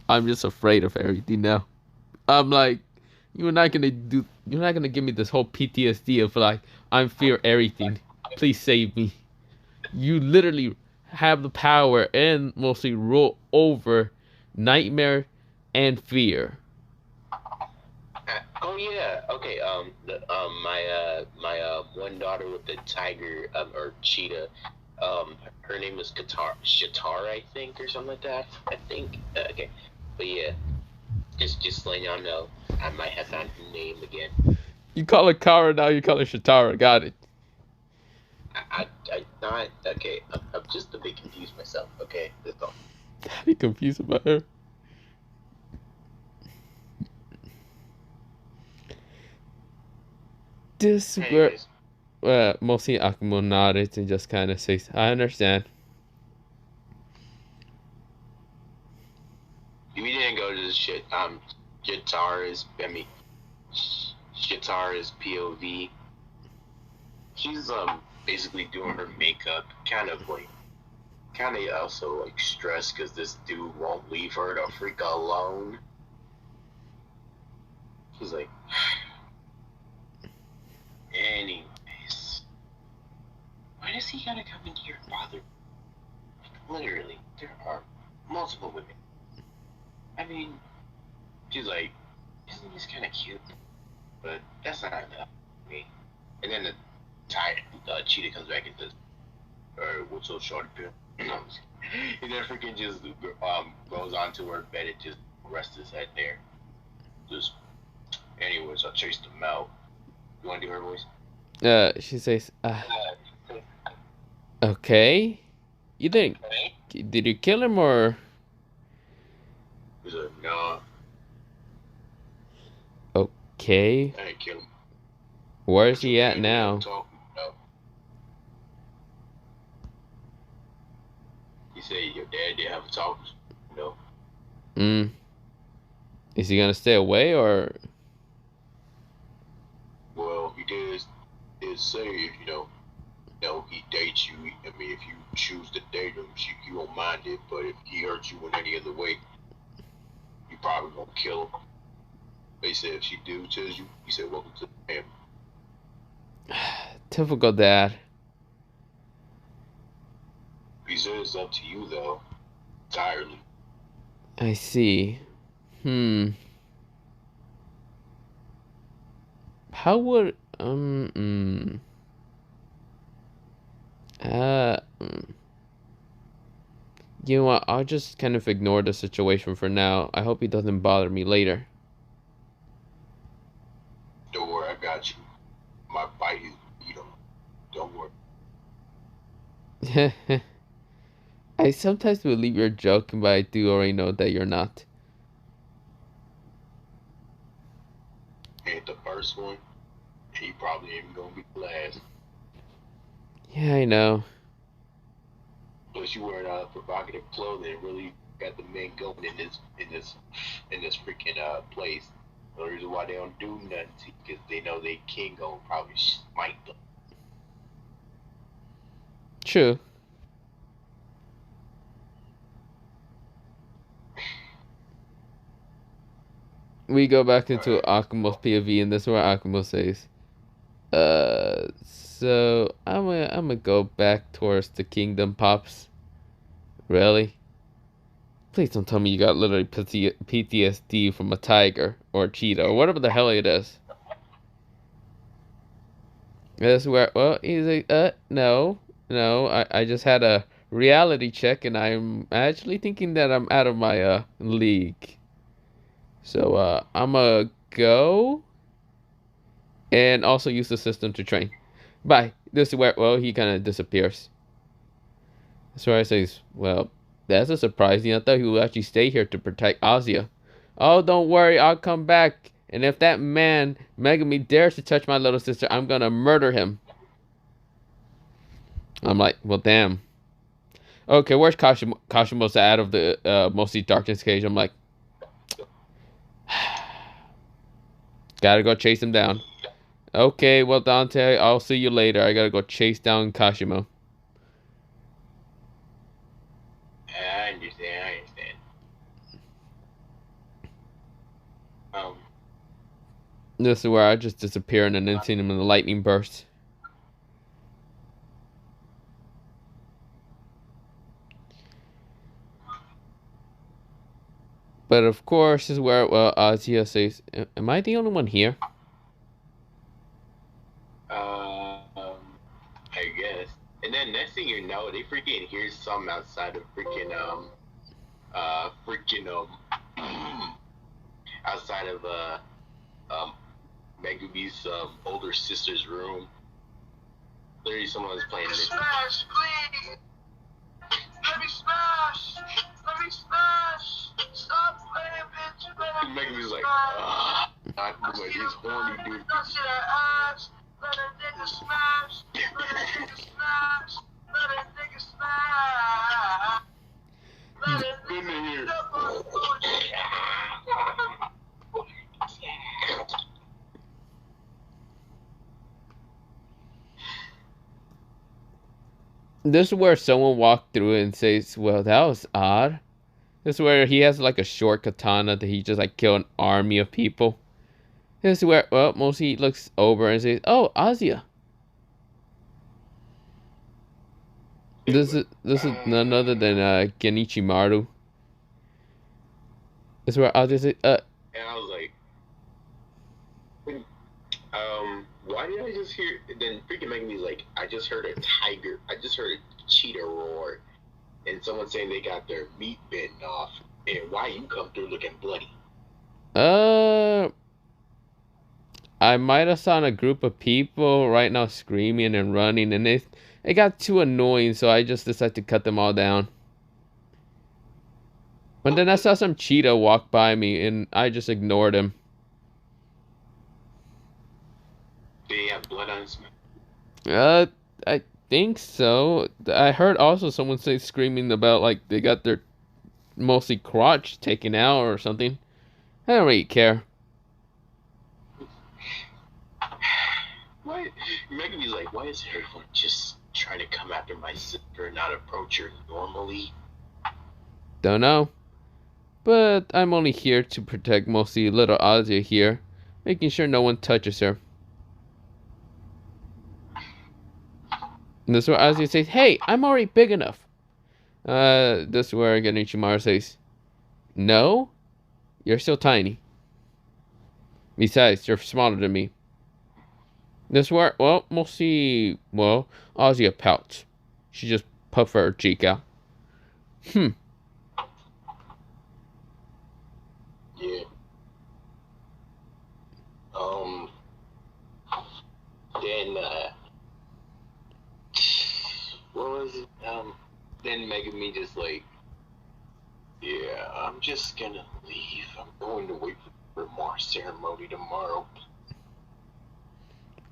I'm just afraid of everything now. I'm like, you're not gonna give me this whole PTSD of like, I'm fear everything. Please save me. You literally have the power and mostly roll over nightmare and fear.
oh yeah, okay. My one daughter with the tiger or cheetah, her name was Shatara, I think, or something like that. I think. Okay, but yeah, just letting y'all know, I might have found her name again.
You call it Kara, now you call it Shatara. Got it.
I not okay. I'm just a bit confused myself. Okay, that's all.
I'm confused about her. This where
Anyways,
mostly Akuma nodded and just kind of says, "I understand."
we didn't go to the shit. Shatara's. I mean, Shatara's POV. She's basically doing her makeup, kind of also like stressed because this dude won't leave her to freak alone. She's like, anyways, why does he gotta come in here and bother? Like, literally, there are multiple women. I mean, she's like, isn't this kind of cute? But that's not enough for me. And then the cheetah comes back and says, what's so short pill? And then freaking just goes onto her bed and just rests his head there. Just, anyways, I chased him out. You want to do her voice?
She says, "Okay, you think did you kill him or
He's like, nah,
okay?
I didn't kill him.
Where is
But your
he at
daddy ever
now?"
talking about? He said your dad did have a talk. No.
Mm. Is he gonna stay away or?
Well, he did say, he dates you. I mean, if you choose to date him, you won't mind it. But if he hurts you in any other way, you probably gonna kill him. They said if she do tells you, he said, welcome to the family.
Typical dad.
He said it's up to you though, entirely.
I see. Hmm. How would mm. You know what? I'll just kind of ignore the situation for now. I hope he doesn't bother me later.
Don't worry, I got you. My bite is, don't worry.
I sometimes believe you're joking, but I do already know that you're not.
Ain't the first one. He probably ain't gonna be the last.
Yeah, I know.
Plus, you wearing provocative clothing really got the men going in this freaking place. The reason why they don't do nothing because they know they king gonna probably smite them.
True. We go back into
Alright.
Akumo's POV, and this is where Akumo says, so I'm gonna go back towards the kingdom, pops. Really? Please don't tell me you got literally PTSD from a tiger or a cheetah or whatever the hell it is. That's where, well, he's like, no, no, I just had a reality check and I'm actually thinking that I'm out of my, league. So, I'ma go and also use the system to train. Bye. This is where, well, he kind of disappears. That's where I say, well, that's a surprising. I thought he would actually stay here to protect Azia. Oh, don't worry, I'll come back. And if that man, Megami, dares to touch my little sister, I'm gonna murder him. I'm like, well, damn. Okay, where's Kashimo's out of the mostly darkness cage? I'm like, gotta go chase him down. Okay, well, Dante, I'll see you later. I gotta go chase down Kashimo.
I understand. I understand. Um,
This is where I just disappear and then see him in the lightning burst. But of course, this is where, well, Azia says, am I the only one here?
I guess. And then next thing you know, they freaking hear something outside of freaking outside of um, Megumi's older sister's room. Literally, someone was playing this. Smash, please. Let me smash. Let me smash. Stop playing, bitch. Megumi's like, he's horny, dude. Let a nigga smash. Let a nigga smash. Let a nigga smash. Let a nigga step on
This is where someone walked through and says, well, that was odd. This is where he has like a short katana that he just like killed an army of people. This is where, well, Mosi looks over and says, oh, Azia. This is none other than Genichi Maru. This is where Azia says,
and I was like, why did I just hear? Then freaking making me like, I just heard a tiger. I just heard a cheetah roar, and someone saying they got their meat bitten off. And why you come through looking bloody?
uh, I might have saw a group of people right now screaming and running, and it got too annoying, so I just decided to cut them all down. But then I saw some cheetah walk by me, and I just ignored him.
They have blood on his.
I think so. I heard also someone say screaming about like they got their mostly crotch taken out or something. I don't really care.
Why? Making me like, why is everyone just trying to come after my sister and not approach her normally?
Don't know. But I'm only here to protect mostly little Azia here, making sure no one touches her. And this is where Azia says, hey, I'm already big enough. This is where Genichimaru says, no, you're still tiny. Besides, you're smaller than me. This is where, well, mostly, well, Azia pouts. She just puffed her cheek out.
Yeah. Then what was it? And Megumi just like, yeah, I'm just gonna leave. I'm going to wait for more ceremony tomorrow.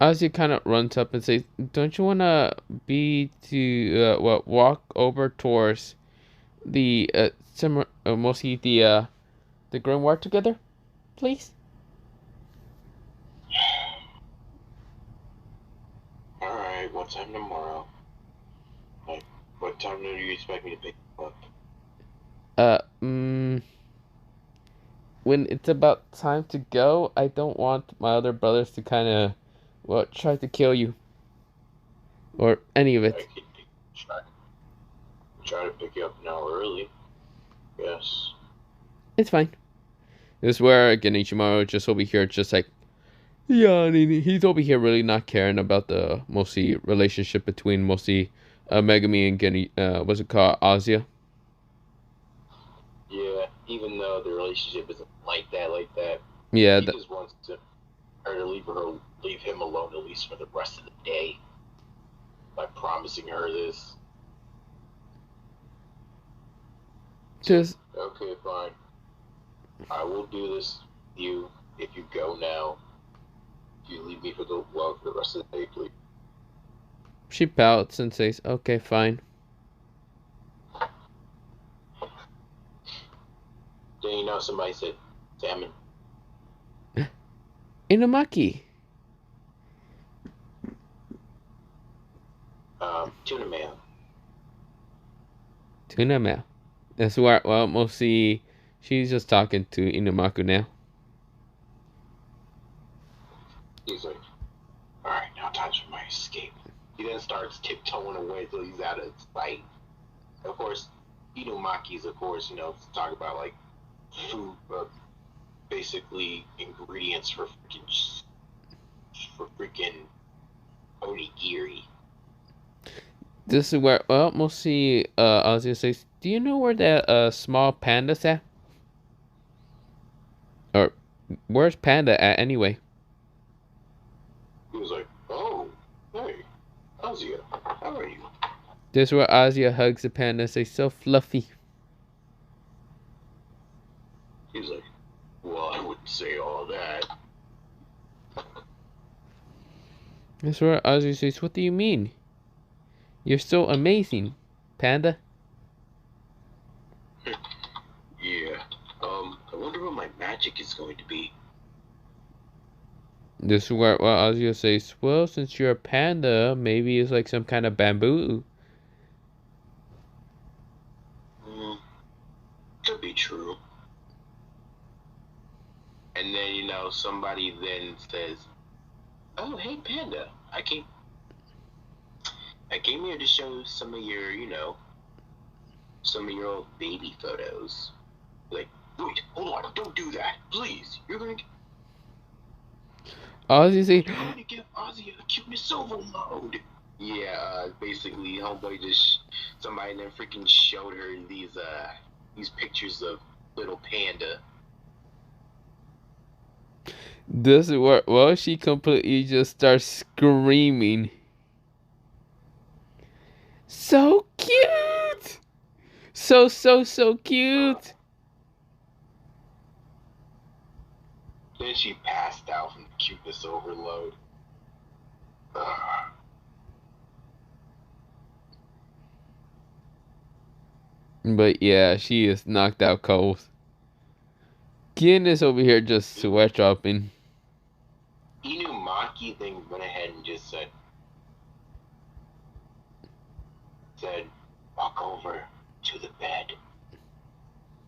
Ozzy kind of runs up and says, "Don't you want to be to walk over towards the mostly the grimoire together, please?"
All right, what time tomorrow? Like, what time do you expect me to pick you up?
Uh, mm, when it's about time to go, I don't want my other brothers to kind of, well, try to kill you or any of
I
it.
could try, try to pick you up an hour early. Yes.
It's fine. This is where Genichimaru just over here, just like, yeah, I mean, he's over here really not caring about the mostly relationship between mostly Megami and what's it called, Azia.
Yeah, even though the relationship isn't like that,
Yeah,
he just wants her to leave him alone at least for the rest of the day by promising her this. So,
just
okay, fine. I will do this with you if you go now. If you leave me for the rest of the day, please.
she pouts and says, "Okay, fine."
Then you know somebody said salmon,
Inumaki,
tuna mayo.
tuna mail. That's where, well, mostly she's just talking to Inumaku now.
He's like, all right, now time for my escape. He then starts tiptoeing away till he's out of sight. Of course, Inumaki's, of course, talk about like food, basically ingredients for freaking onigiri.
This is where, well, mostly Azia says, "Do you know where that small panda's at? Or where's Panda at anyway?"
He was like, oh, hey, Azia, how are you?
This is where Azia hugs the panda and says, "So fluffy."
He was like, well, I wouldn't say all that.
This is where Azia says, "What do you mean? You're so amazing, panda."
Yeah, I wonder what my magic is going to be.
This is where, well, Azia says, "Well, since you're a panda, maybe it's like some kind of bamboo."
Hmm, could be true. And then, somebody then says, oh, hey, Panda, I came here to show some of your, some of your old baby photos. Like, wait, hold on, don't do that, please.
Azia says,
You're going to give Ozzy a cuteness overload. Yeah, basically, homeboy just somebody then freaking showed her these pictures of little Panda.
this is where, well, she completely just starts screaming. So cute! So cute!
Then she passed out from the cuteness overload. Ugh.
But yeah, she is knocked out cold. Guinness over here just sweat dropping.
Inumaki then went ahead and just said, walk over to the bed.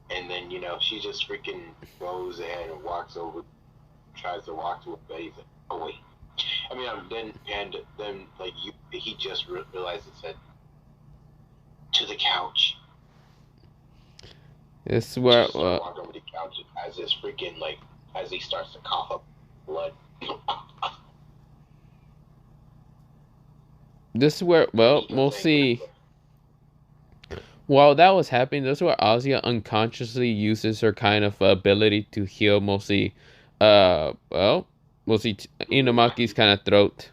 And then, she just freaking goes ahead and walks over, tries to walk to a bed. He's like, oh, wait. I mean, then, like, he just realized it said, to the couch.
This is
She
where,
just started walking over the couch as this freaking, like, as he starts to cough up blood.
this is where, well, we'll see. While that was happening, this is where Azia unconsciously uses her kind of ability to heal mostly, well, mostly Inumaki's kind of throat.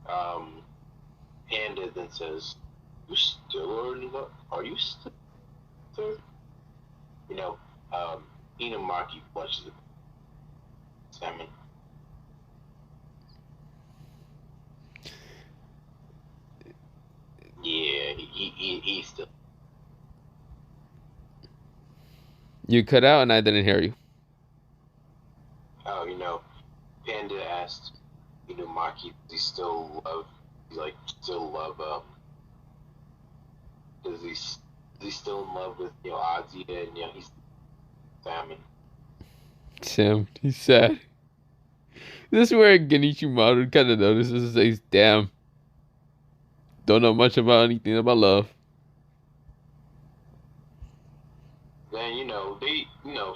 Panda then says, "You still are in love? Are you still there?" You know, Inamaki flushes the salmon. Yeah, he's still.
You cut out and I didn't hear you.
Oh, Panda asked Inamaki, does he still love? Like, still love? Does he? Is he still in love with Ozzy and he's salmon?
Sam, he's sad. This is where Genichi Maru kind of notices and says, "Damn, don't know much about anything about love."
Then they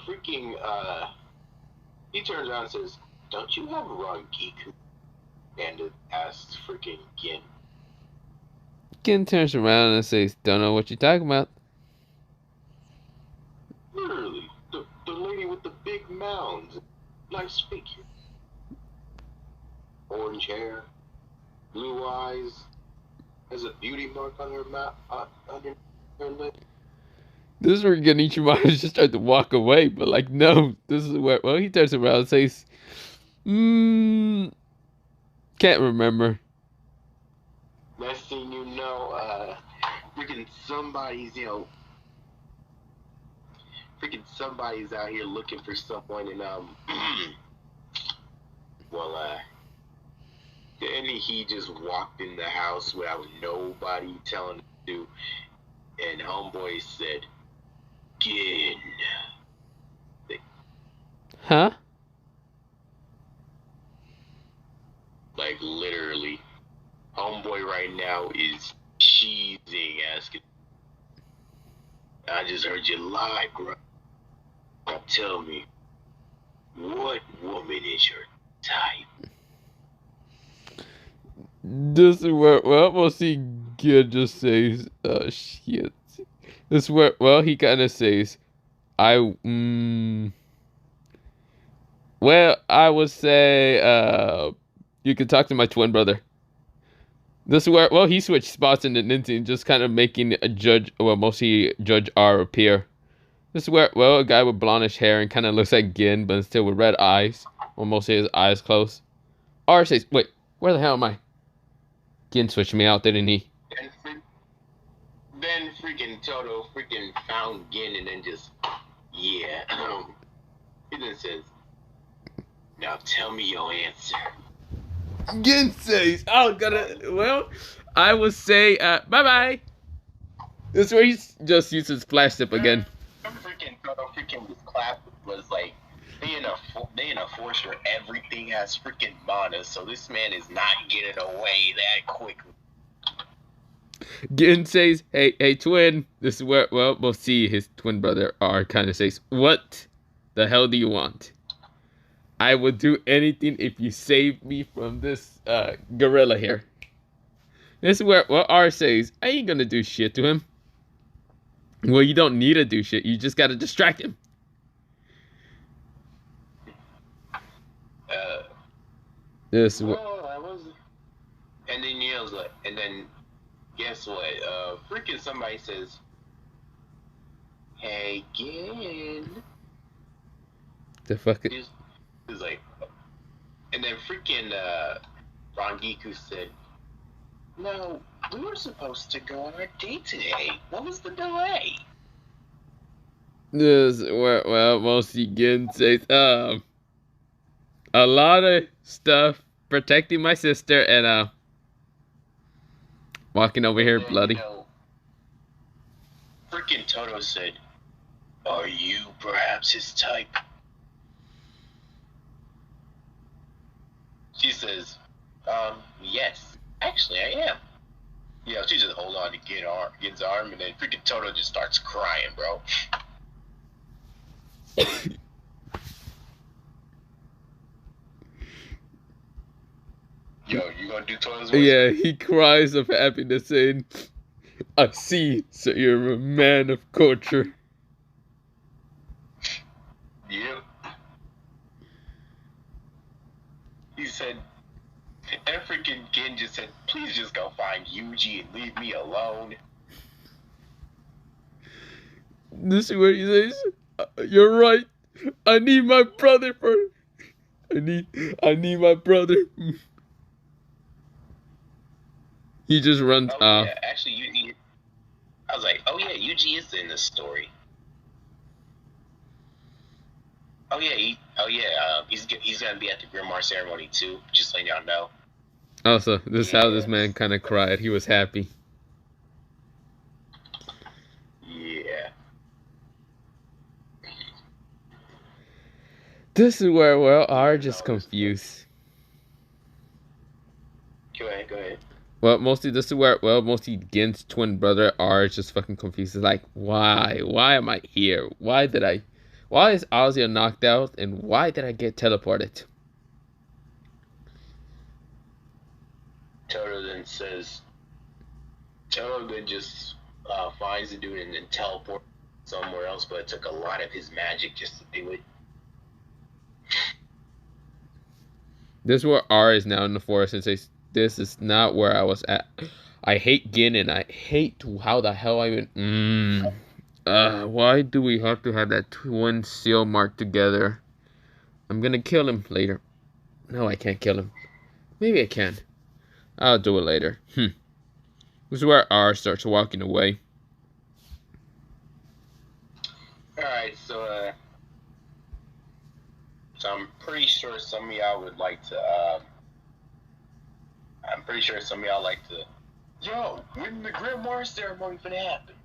freaking he turns around and says, "Don't you have Rangiku?" And it asks freaking Gin.
Gin turns around and says, "Don't know what you're talking about."
Literally, the lady with the big mounds, nice figure, orange hair, blue eyes, has a beauty mark on her mouth, under her lip.
This is where Genichi Maru just tried to walk away, but like, no, this is where, well, he turns around and says, can't remember.
Next thing you know, freaking somebody's out here looking for someone, and well, then he just walked in the house without nobody telling him to, and homeboy said, "Gin."
Huh?
Like literally, homeboy right now is cheesing, asking, "I just heard you lie, bro. Now tell me, what woman is your type?"
This is where, well, we'll see. Gid just says, shit. This is where, well, he kind of says, well, I would say, you can talk to my twin brother. This is where, well, he switched spots in the Nintendo, just kind of making a judge, well, mostly Judge R appear. This is where, well, a guy with blondish hair and kind of looks like Gin, but still with red eyes, or mostly his eyes closed. R says, wait, where the hell am I? Gin switched me out, didn't he?
Then freaking Toto freaking found Gin and then just, yeah. He then says, "Now tell me your answer."
Gin says, oh, well, I would say, bye-bye. This is where he just uses flash tip again.
Freaking Toto freaking was like, they in a force where everything has freaking mana, so this man is not getting away that quickly.
Gin says, hey, twin. This is where, well, we'll see his twin brother R kind of says, what the hell do you want? I would do anything if you save me from this gorilla here. This is where, well, R says, I ain't gonna do shit to him. Well, you don't need to do shit. You just gotta distract him. This.
Well, I was. And then like, and then guess what? Freaking somebody says, "Hey, Gin."
The fuck.
He's like, and then freaking Rangiku said, "No, we were supposed to go on our date today. What was the delay?"
This where, well, mostly Gin says, a lot of stuff protecting my sister and walking over here bloody.
Freaking Toto said, "Are you perhaps his type?" She says, "Yes, actually I am." She just hold on to Gin's arm, and then freaking Toto just starts crying, bro. Yo, you gonna do Toto's voice?
Yeah, he cries of happiness saying, I see, so you're a man of culture.
Yeah. He said, And freaking Gin just said, please just go find Yuji and leave me alone.
This is where he says, "You're right. I need my brother for. I need my brother." He just runs
Oh
off.
yeah, actually Yuji, I was like, oh yeah, Yuji is in this story. Oh yeah, he's gonna be at the Grimoire ceremony too. Just letting y'all know.
Also, this is how this man
Yes.
kind of cried. He was happy.
Yeah.
This is where, well, are just confused.
Go ahead, go ahead.
Well, mostly this is where, well, mostly Gin's twin brother R is just fucking confused. He's like, why? Why am I here? Why is Ozzy knocked out? And why did I get teleported?
Toto then just finds the dude and then teleports somewhere else, but it took a lot of his magic just to do it.
This is where R is now in the forest and says, this is not where I was at. I hate Gin and I hate how the hell I even. Why do we have to have that twin seal mark together? I'm gonna kill him later. No, I can't kill him. Maybe I can. I'll do it later. This is where R starts walking away.
Alright, so I'm pretty sure some of y'all would like to, I'm pretty sure some of y'all like to, yo, when the Grimoire ceremony finna happen?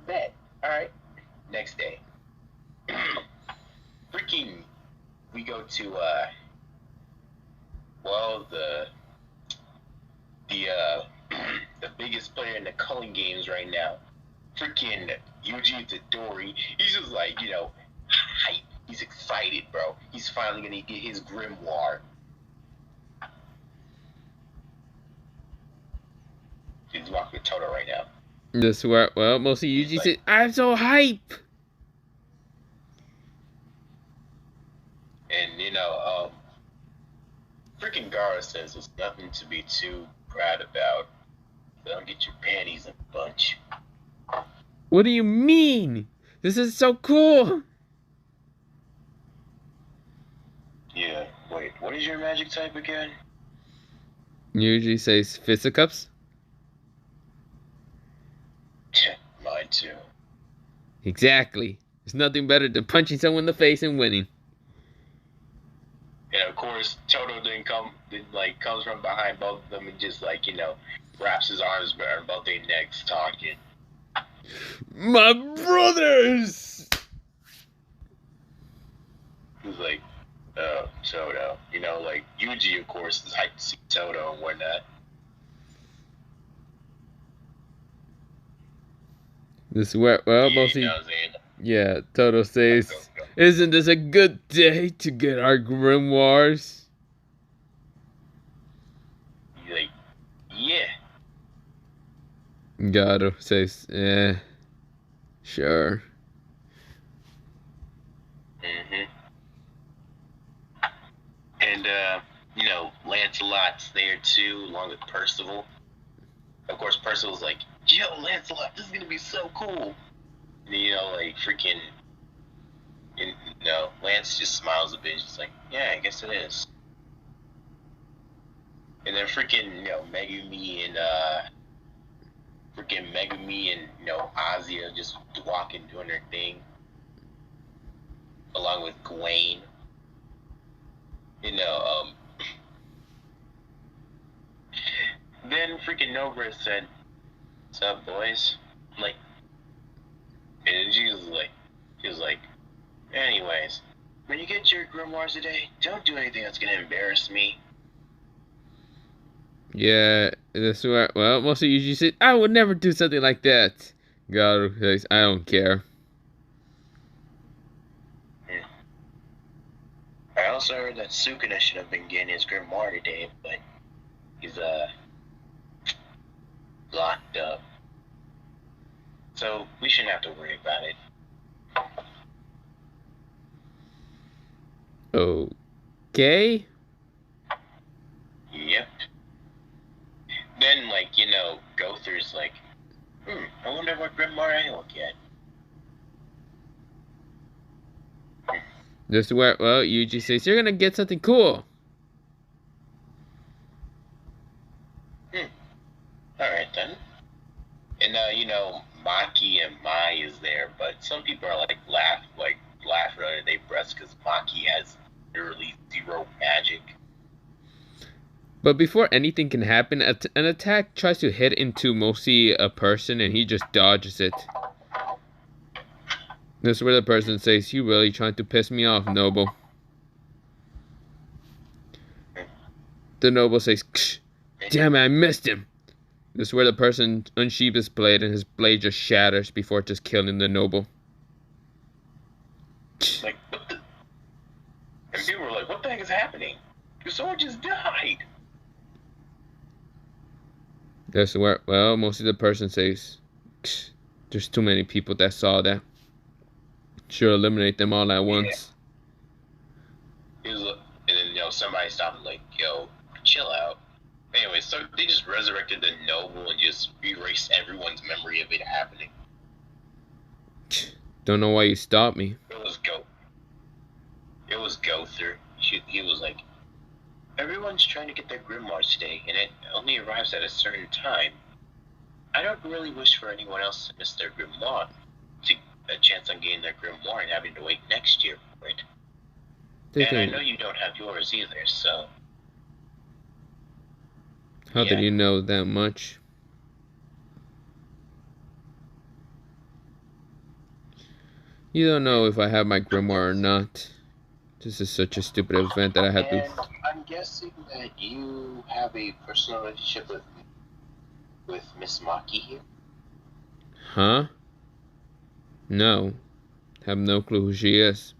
Bet. Alright. Next day. Freaking, we go to, well, the biggest player in the culling games right now, freaking Yuji Tadori. He's just like, hype. He's excited, bro. He's finally gonna get his grimoire. He's walking with Toto right now.
This is where, well, mostly Yuji said, I'm so hype.
And freaking Gara says there's nothing to be too proud about. Don't get your panties in a bunch.
What do you mean? This is so cool.
Yeah, wait, what is your magic type again?
Yuji says fisticuffs.
Mine too.
Exactly. There's nothing better than punching someone in the face and winning.
And of course, Toto comes from behind both of them and just wraps his arms around both their necks, talking.
My brothers!
He's like, oh, Toto. Yuji, of course, is hyped to see Toto and whatnot.
This is where, well, mostly, yeah, Toto says, isn't this a good day to get our grimoires?
He's like, yeah.
Gato says, yeah, sure.
Mm-hmm. And, Lancelot's there too, along with Percival. Of course, Percival's like, yo, Lancelot, this is gonna be so cool. And, freaking, Lance just smiles a bit, just like, yeah, I guess it is. And then freaking, Megumi and Ozzy are just walking, doing their thing, along with Gawain. Then freaking Nobra said, "What's up, boys?" And she was like, anyways, when you get your grimoires today, don't do anything that's gonna embarrass me.
Yeah, that's where, well, mostly Yuji said, I would never do something like that. Gato says, I don't care.
I also heard that Sukuna should have been getting his grimoire today, but he's locked up. So we shouldn't have to worry about it.
Okay.
Yep. then, like, Gother's like, I wonder what Grimoire I look at.
This is where, well, Yuji says, you're gonna get something cool.
Alright then. And, Maki and Mai is there, but some people are laughing under their breaths because Maki has literally zero magic.
But before anything can happen, an attack tries to hit into mostly a person and he just dodges it. This is where the person says, you really trying to piss me off, Noble. The Noble says, Ksh, damn it, I missed him. This is where the person unsheathes his blade and his blade just shatters before just killing the Noble.
Like, what the? And people were like, what the heck is happening? Your sword just died.
That's where, well, mostly the person says, there's too many people that saw that. Should eliminate them all at once.
And then, somebody stopped and like, yo, chill out. Anyway, so they just resurrected the Noble and just erased everyone's memory of it happening.
Don't know why you stopped me.
It was Gother. He was like, everyone's trying to get their grimoires today, and it only arrives at a certain time. I don't really wish for anyone else to miss their grimoire, to a chance on getting their grimoire and having to wait next year for it. And I know you don't have yours either, so...
How did you know that much? You don't know if I have my grimoire or not. This is such a stupid event that I had to...
I'm guessing that you have a personal relationship with Miss Maki here?
Huh? No. Have no clue who she is.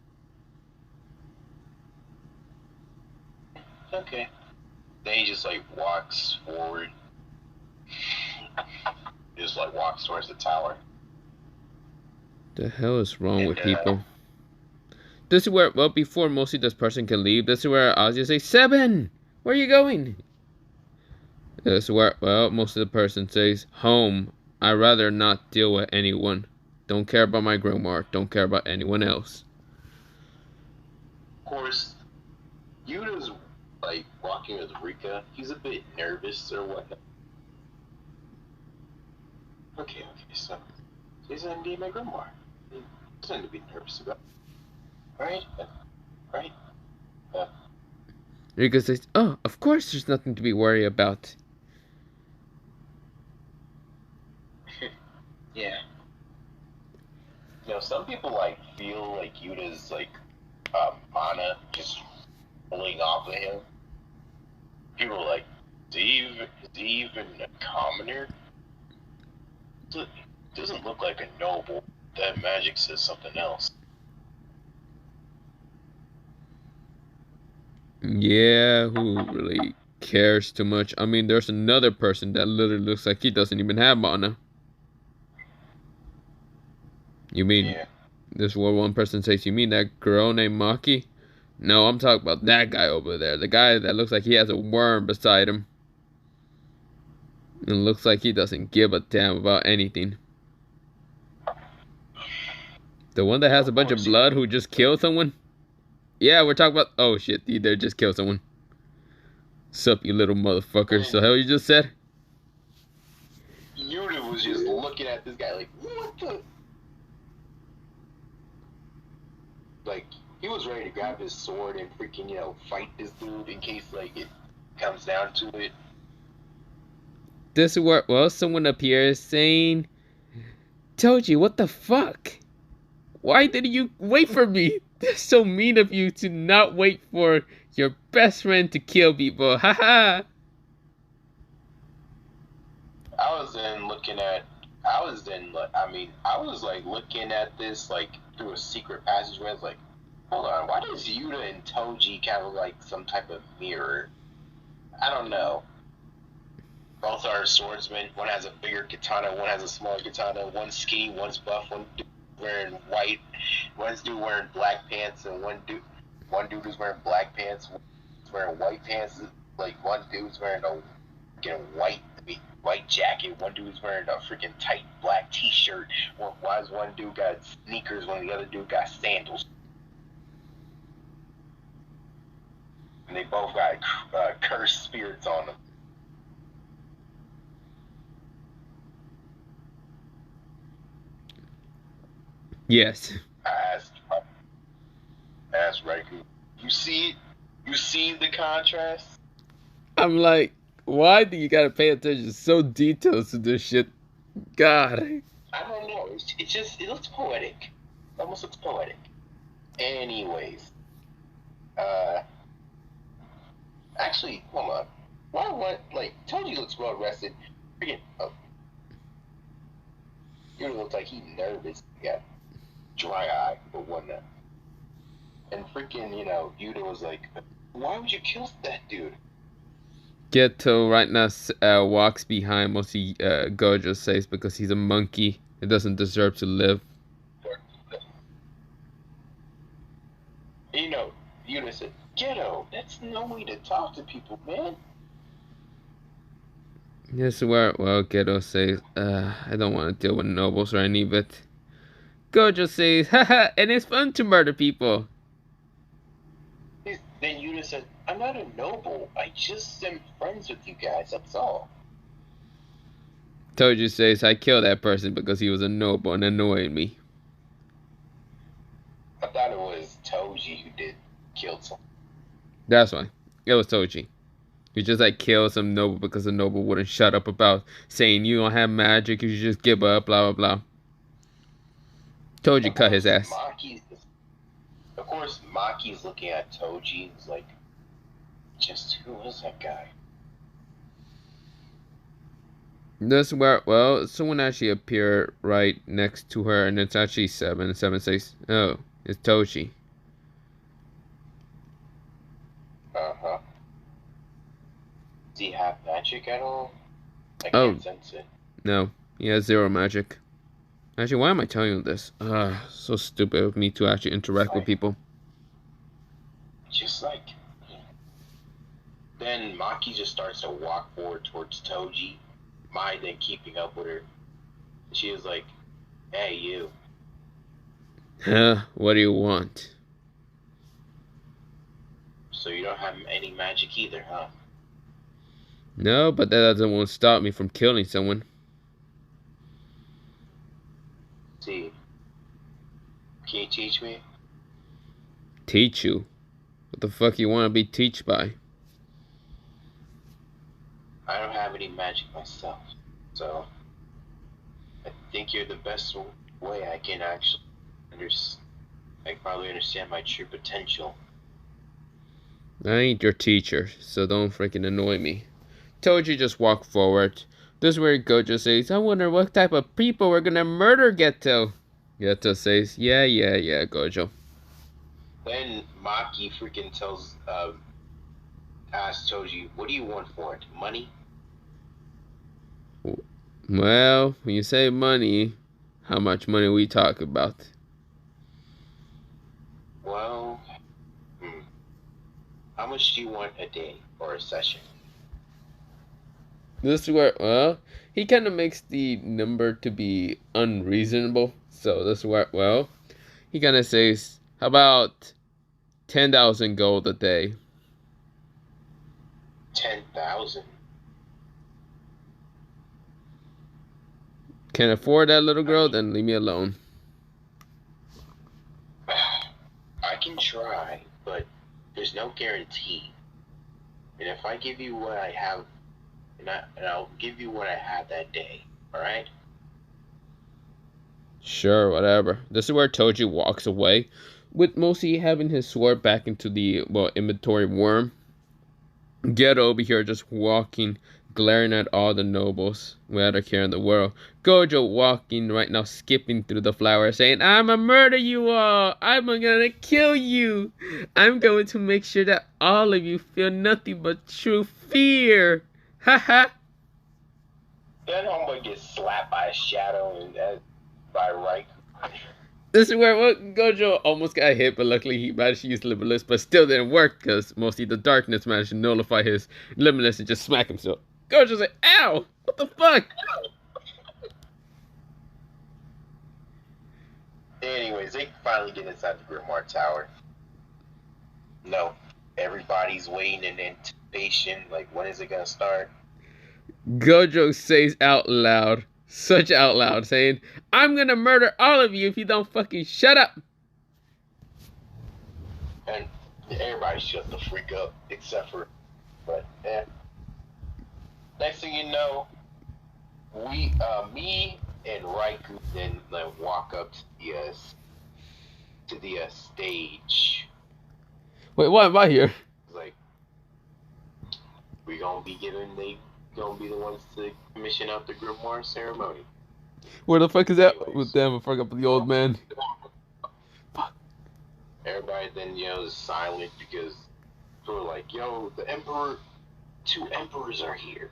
Okay. Then he just, walks forward. He just, walks towards the tower.
The hell is wrong with people? This is where, well, before mostly this person can leave, this is where I'll just say, Seven! Where are you going? This is where, well, most of the person says, home. I'd rather not deal with anyone. Don't care about my grimoire. Don't care about anyone else.
Of course, Yuta's, walking with Rika. He's a bit nervous or whatnot. Okay, so he's gonna need my grimoire. There's nothing to be nervous about. Right?
Rika says, oh, of course there's nothing to be worried about.
Yeah. Some people, feel like Yuta's, mana just pulling off of him. People are like, is he even a commoner? It doesn't look like a noble. That magic says something else.
Yeah, who really cares too much? I mean, there's another person that literally looks like he doesn't even have mana. You mean, this is what one person says, you mean that girl named Maki? No, I'm talking about that guy over there. The guy that looks like he has a worm beside him. And looks like he doesn't give a damn about anything. The one that has a bunch of blood who just killed someone? Yeah, we're talking about... Oh, shit. He did just kill someone. Sup, you little motherfuckers. So hell you just said?
Yuta was just looking at this guy like, what the... he was ready to grab his sword and freaking, fight this dude in case, it comes down to it.
This is where, well, someone up here is saying, Toji, what the fuck? Why didn't you wait for me? That's so mean of you to not wait for your best friend to kill people. Haha.
I was looking at this, through a secret passageway. I was like, hold on, why does Yuta and Toji have, some type of mirror? I don't know. Both are swordsmen. One has a bigger katana, one has a smaller katana. One's skinny, one's buff, one dude wearing white. One's dude wearing black pants, and one dude is wearing black pants, one's wearing white pants. One dude's wearing a white white jacket. One dude's wearing a freaking tight black T-shirt. Why is one dude got sneakers when the other dude got sandals? And they both got cursed spirits on them.
Yes.
I asked Riku, you see it? You see the contrast?
I'm like, why do you gotta pay attention so detailed to this shit? God.
I don't know. It looks poetic. It almost looks poetic. Anyways, actually, hold on. Why, like, Toji looks well rested. Freaking, Yuta looks like he's nervous. He got dry eye for one. And freaking, Yuta was like, why would you kill that dude?
Geto right now walks behind mostly Gojo says because he's a monkey. He doesn't deserve to live.
Yuta said, Geto, that's no way to talk to people, man.
Yes, well, Geto says, I don't want to deal with nobles or any of it. Gojo says, haha, and it's fun to murder people.
Then Yuta said, I'm not a noble. I just am friends with you guys, that's all.
Toji says, I killed that person because he was a noble and annoyed me.
I thought it was Toji who killed someone.
That's why. It was Toji. He just killed some noble because the noble wouldn't shut up about saying you don't have magic, you should just give up, blah, blah, blah. Toji cut his ass.
Of course, Maki's looking at Toji and is like, just who was that guy?
This where, someone actually appeared right next to her, and it's actually Seven. Seven says, oh, it's Toji.
Uh-huh. Does he have magic at all? I can't sense it.
No, he has zero magic. Actually, why am I telling you this? So stupid of me to actually interact with people.
Just like... Then Maki just starts to walk forward towards Toji. Mai then keeping up with her. She was like, hey, you.
What do you want?
So you don't have any magic either, huh?
No, but that won't stop me from killing someone.
See. Can you teach me?
Teach you? What the fuck you want to be teached by?
I don't have any magic myself, so I think you're the best way I can actually probably understand my true potential.
I ain't your teacher, so don't freaking annoy me. Toji just walk forward. This is where Gojo says, I wonder what type of people we're gonna murder Geto. Geto says, yeah, Gojo.
Then Maki freaking asks Toji, what do you want for it? Money?
Well, when you say money, how much money we talk about?
Well, how much do you want a day or a session?
This is where, he kind of makes the number to be unreasonable. So this is where, he kind of says, how about 10,000 gold a day?
10,000?
Can't afford that, little girl? Then leave me alone.
I can try, but there's no guarantee. And if I give you what I have, and I'll give you what I have that day, alright?
Sure, whatever. This is where Toji walks away, with Mosi having his sword back into the, inventory worm. Geto over here just walking, glaring at all the nobles without a care in the world. Gojo walking right now, skipping through the flowers, saying, I'ma murder you all! I'm gonna kill you! I'm going to make sure that all of you feel nothing but true fear! Haha!
That homeboy gets slapped by a shadow and by Riku.
This is where Gojo almost got hit, but luckily he managed to use Limitless, but still didn't work because mostly the darkness managed to nullify his Limitless and just smack him. So Gojo's like, ow! What the fuck?
Anyways, they finally get inside the Grimoire Tower. No, everybody's waiting in anticipation. Like, when is it gonna start?
Gojo says out loud, such out loud, saying, "I'm gonna murder all of you if you don't fucking shut up."
And everybody shut the freak up, except for, but yeah. Next thing you know, me and Raikou then like walk up to the stage.
Wait, why am I here?
Like, we gonna be the ones to commission out the Grimoire ceremony.
Where the fuck is that?
Anyways,
With them, I forgot the old man.
everybody then is silent because they're like, "Yo, the Emperor, 2 emperors are here."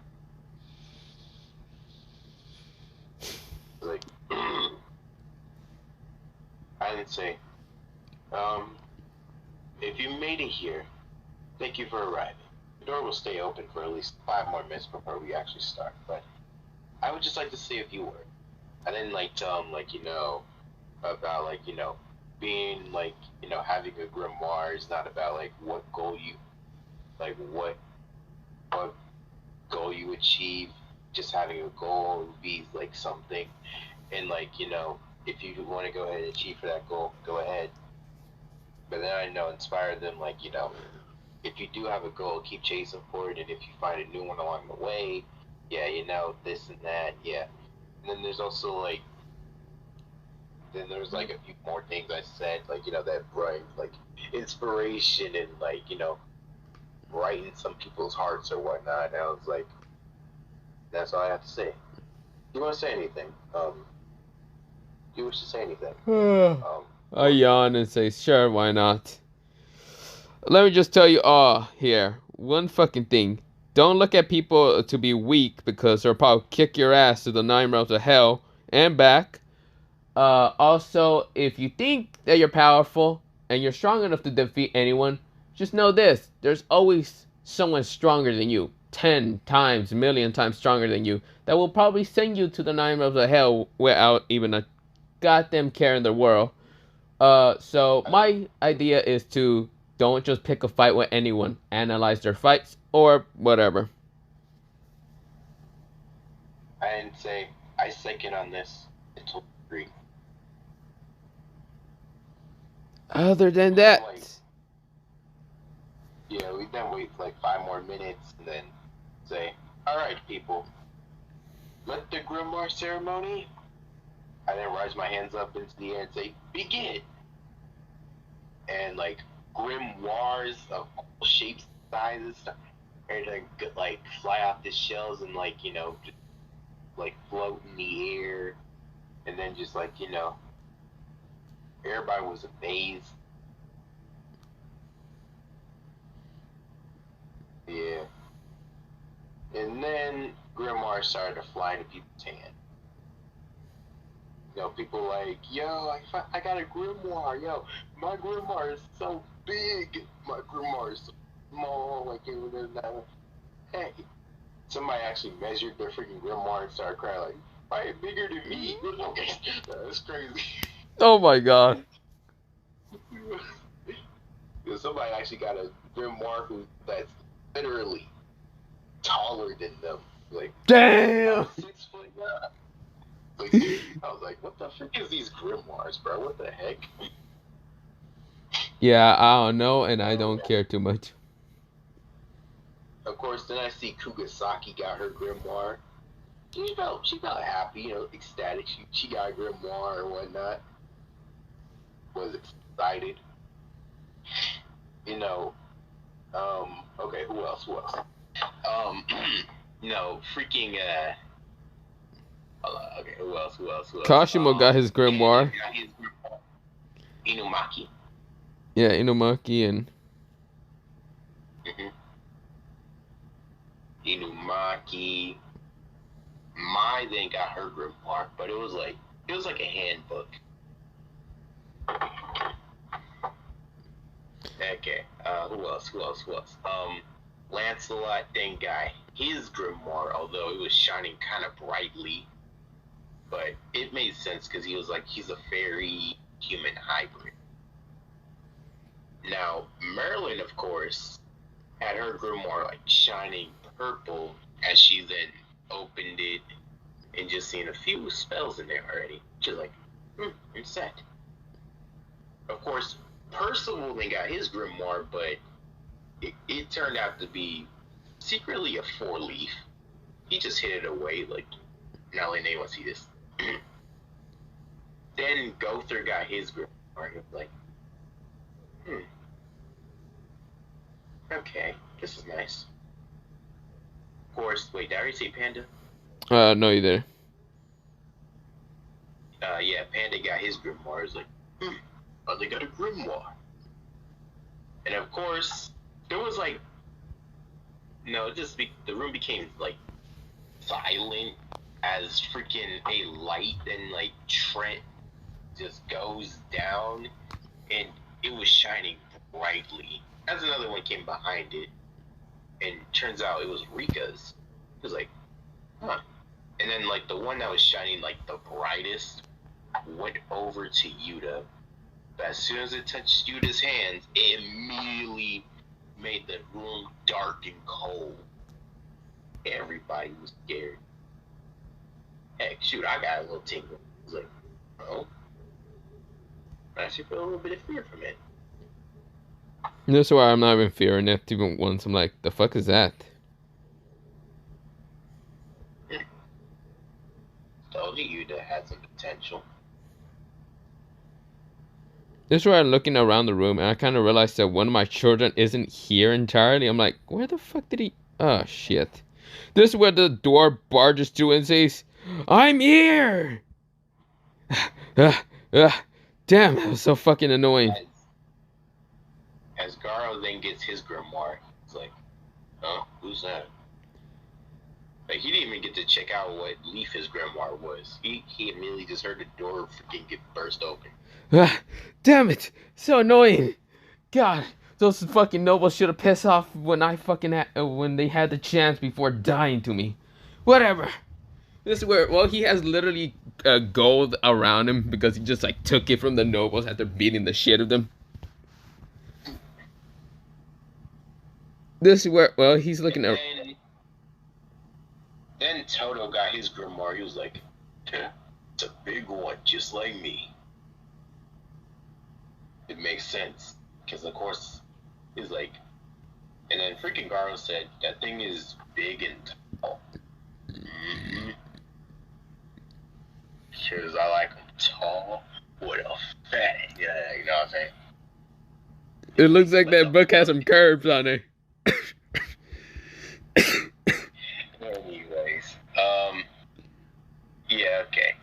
Like, I didn't say, if you made it here, thank you for arriving. The door will stay open for at least 5 more minutes before we actually start, but I would just like to say a few words. I didn't like tell them, like, about, like, being, like, having a grimoire is not about, like, what goal you, like, what goal you achieve. Just having a goal would be, like, something. And, like, if you want to go ahead and achieve for that goal, go ahead. But then inspire them, like, if you do have a goal, keep chasing for it. And if you find a new one along the way, yeah, this and that, yeah. And then there's also, like, a few more things I said, like, that bright, like, inspiration and, like, brighten some people's hearts or whatnot. And I was like, that's all I have to say. Do you want to say anything? Do you wish to say anything?
I yawn and say, "Sure, why not?" Let me just tell you all here one fucking thing. Don't look at people to be weak because they'll probably kick your ass to the 9 realms of hell and back. Also, if you think that you're powerful and you're strong enough to defeat anyone, just know this. There's always someone stronger than you. 10 times, million times stronger than you. That will probably send you to the 9 realms of hell without even a goddamn care in the world. So my idea is to don't just pick a fight with anyone. Analyze their fights or whatever.
I didn't say, I second on this. I totally agree.
Other than that,
Like, yeah, we then wait for like 5 more minutes and then say, "All right, people, let the Grimoire ceremony." I then rise my hands up into the air and say, "Begin." And like grimoires of all shapes, sizes, and like fly off the shells and like just like float in the air, and then just like everybody was amazed. Yeah. And then grimoire started to fly into people's hands. People like, "Yo, I got a grimoire. Yo, my grimoire is so big. My grimoire is so small. Like, it was not." Hey, somebody actually measured their freaking grimoire and started crying like, "Why is bigger than me?" That's crazy.
oh my god.
Somebody actually got a grimoire that's literally taller than them. Like,
Damn.
6 foot. Yeah. Like, I was like, what the fuck is these grimoires, bro? What the heck?
Yeah, I don't know, and I don't care too much.
Of course, then I see Kugasaki got her grimoire. She felt happy, ecstatic. She got a grimoire or whatnot. Was excited. Okay, who else? Um, freaking okay, who else?
Kashimo got his grimoire.
Got his Inumaki.
Yeah, Inumaki and
Inumaki. Mai then got her grimoire, but it was like a handbook. Okay. Who else? Lancelot then got his grimoire, although it was shining kind of brightly, but it made sense because he's a fairy human hybrid. Now Merlin, of course, had her grimoire like shining purple as she then opened it and just seen a few spells in there already. She's like, it's set. Of course, Percival then got his grimoire, but it turned out to be secretly a 4-leaf. He just hid it away, like, not letting anyone see this. Then Gother got his grimoire. He was like, okay, this is nice. Of course, wait, did I already say Panda?
No, you didn't.
Yeah, Panda got his grimoire. He's like, oh, they got a grimoire. And of course, there was like, the room became like silent as freaking a light and like Trent just goes down and it was shining brightly. As another one came behind it, and turns out it was Rika's. It was like, huh. And then like the one that was shining like the brightest went over to Yuta. But as soon as it touched Yuta's hands, it immediately made the room dark and cold. Everybody was scared. Heck, shoot, I got a little tingle. I was like, oh. I actually feel a little bit of fear from it.
That's why I'm not even fearing it even once. I'm like, the fuck is that?
Told you Yuta had some potential.
This is where I'm looking around the room and I kind of realized that one of my children isn't here entirely. I'm like, where the fuck did he... Oh, shit. This is where the door barges through and says, I'm here! Damn, that was so fucking annoying.
As Garo then gets his grimoire, he's like, oh, who's that? Like, he didn't even get to check out what leaf his grimoire was. He immediately just heard the door freaking get burst open.
Damn it! So annoying! God, those fucking nobles should have pissed off when when they had the chance before dying to me. Whatever. This is where, well, he has literally gold around him because he just like took it from the nobles after beating the shit of them. This is where, well, he's looking at.
Then Toto got his grimoire. He was like, it's a big one, just like me. It makes sense. Because, of course, he's like, and then freaking Garo said, that thing is big and tall. Mm-hmm. Because I like them tall with a fat, yeah, you know what I'm saying?
It looks like that book has some curves on it.
Anyways, yeah, okay.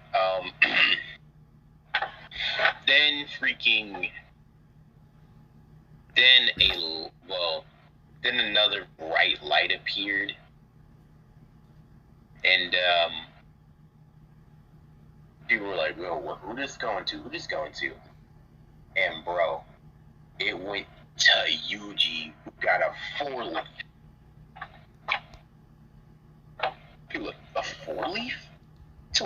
Then another bright light appeared, and people were like, "Well, who this going to? Who this going to?" And bro, it went to Yuji, who got a 4-leaf. People like, a 4-leaf to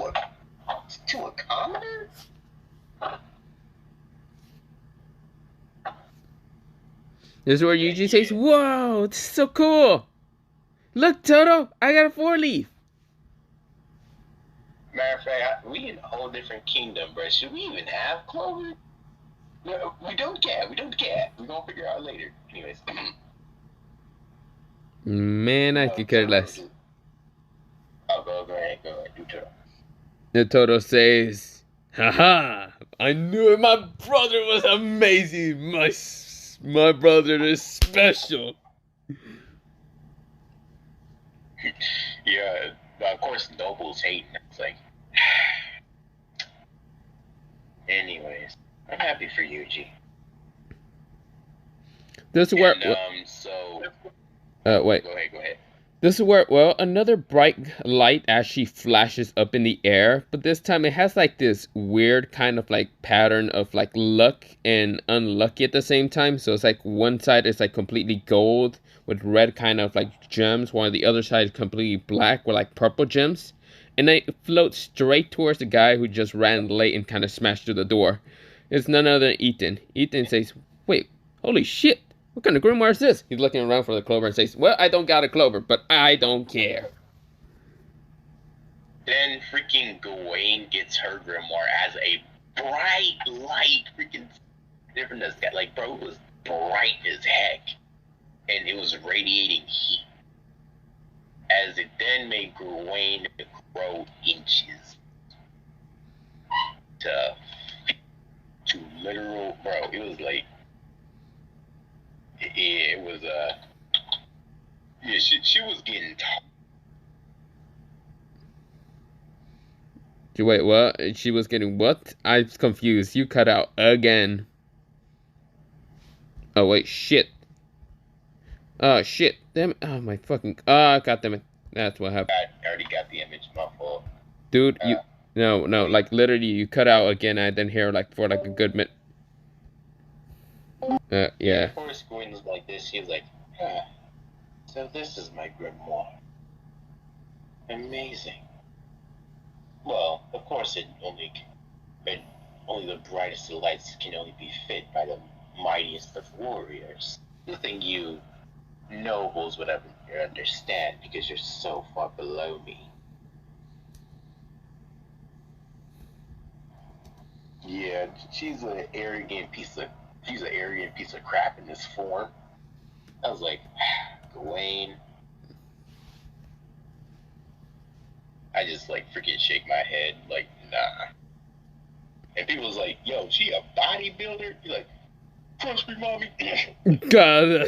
a commoner?
This is where Yuji says, "Whoa, this is so cool! Look, Toto, I got a 4-leaf."
Matter of fact, we in a whole different kingdom, bro. Should we even have Clover? No, we don't care. We're gonna figure out later. Anyways.
Man, I could care less.
Oh, go ahead, do Toto.
The Toto says, "Haha, I knew it. My brother was amazing. My brother is special."
Yeah, of course, Noble's hating. It's like, anyways, I'm happy for Yuji.
This is where, wait.
Go ahead.
This is where, well, another bright light actually flashes up in the air, but this time it has like this weird kind of like pattern of like luck and unlucky at the same time. So it's like one side is like completely gold, with red kind of like gems, while the other side is completely black with like purple gems. And they float straight towards the guy who just ran late and kind of smashed through the door. It's none other than Ethan. Ethan says, "Wait, holy shit! What kind of grimoire is this?" He's looking around for the Clover and says, "Well, I don't got a Clover, but I don't care."
Then freaking Gawain gets her grimoire as a bright light, freaking different as that. Like, bro, it was bright as heck, and it was radiating heat. As it then made Gawain grow inches to literal, bro. It was like, it was yeah, she was getting tall.
Wait, what? She was getting what? I'm confused. You cut out again. Oh wait, shit. Oh shit. Damn it. Oh my fucking. Ah, god damn it. That's what happened.
I already got the image. My fault.
Dude, you. No, no. Like literally, you cut out again. I didn't hear like for like a good minute. Yeah.
Before Gawain was like this, he was like, huh. So this is my grimoire. Amazing. Well, of course, only the brightest of lights can only be fit by the mightiest of warriors. Nothing you nobles would ever understand because you're so far below me. Yeah, she's an arrogant piece of crap in this form. I was like, Gawain. I just like freaking shake my head, like, nah. And people was like, yo, she a bodybuilder? You're like, trust me, mommy.
God.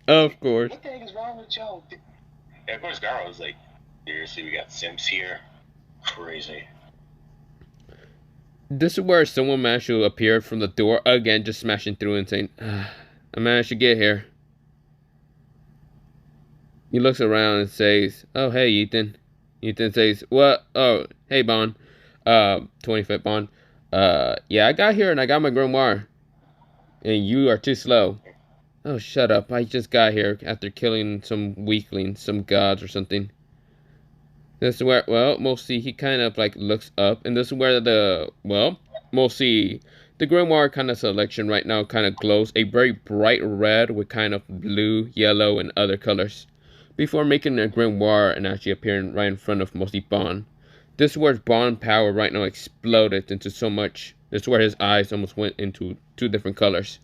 Of course.
What the heck is wrong with y'all? And of course, Gara was like, seriously, we got Sims here? Crazy.
This is where someone managed to appear from the door again, just smashing through and saying, I managed to get here. He looks around and says, "Oh, hey, Ethan." Ethan says, "What? Oh, hey, Bond. 25th Bond. Yeah, I got here and I got my grimoire. And you are too slow." "Oh, shut up. I just got here after killing some weaklings, some gods or something." This is where, well, mostly he kind of like looks up, and this is where mostly the grimoire kind of selection right now kind of glows a very bright red with kind of blue, yellow, and other colors, before making a grimoire and actually appearing right in front of mostly Bond. This is where his Bond power right now exploded into so much. This is where his eyes almost went into two different colors.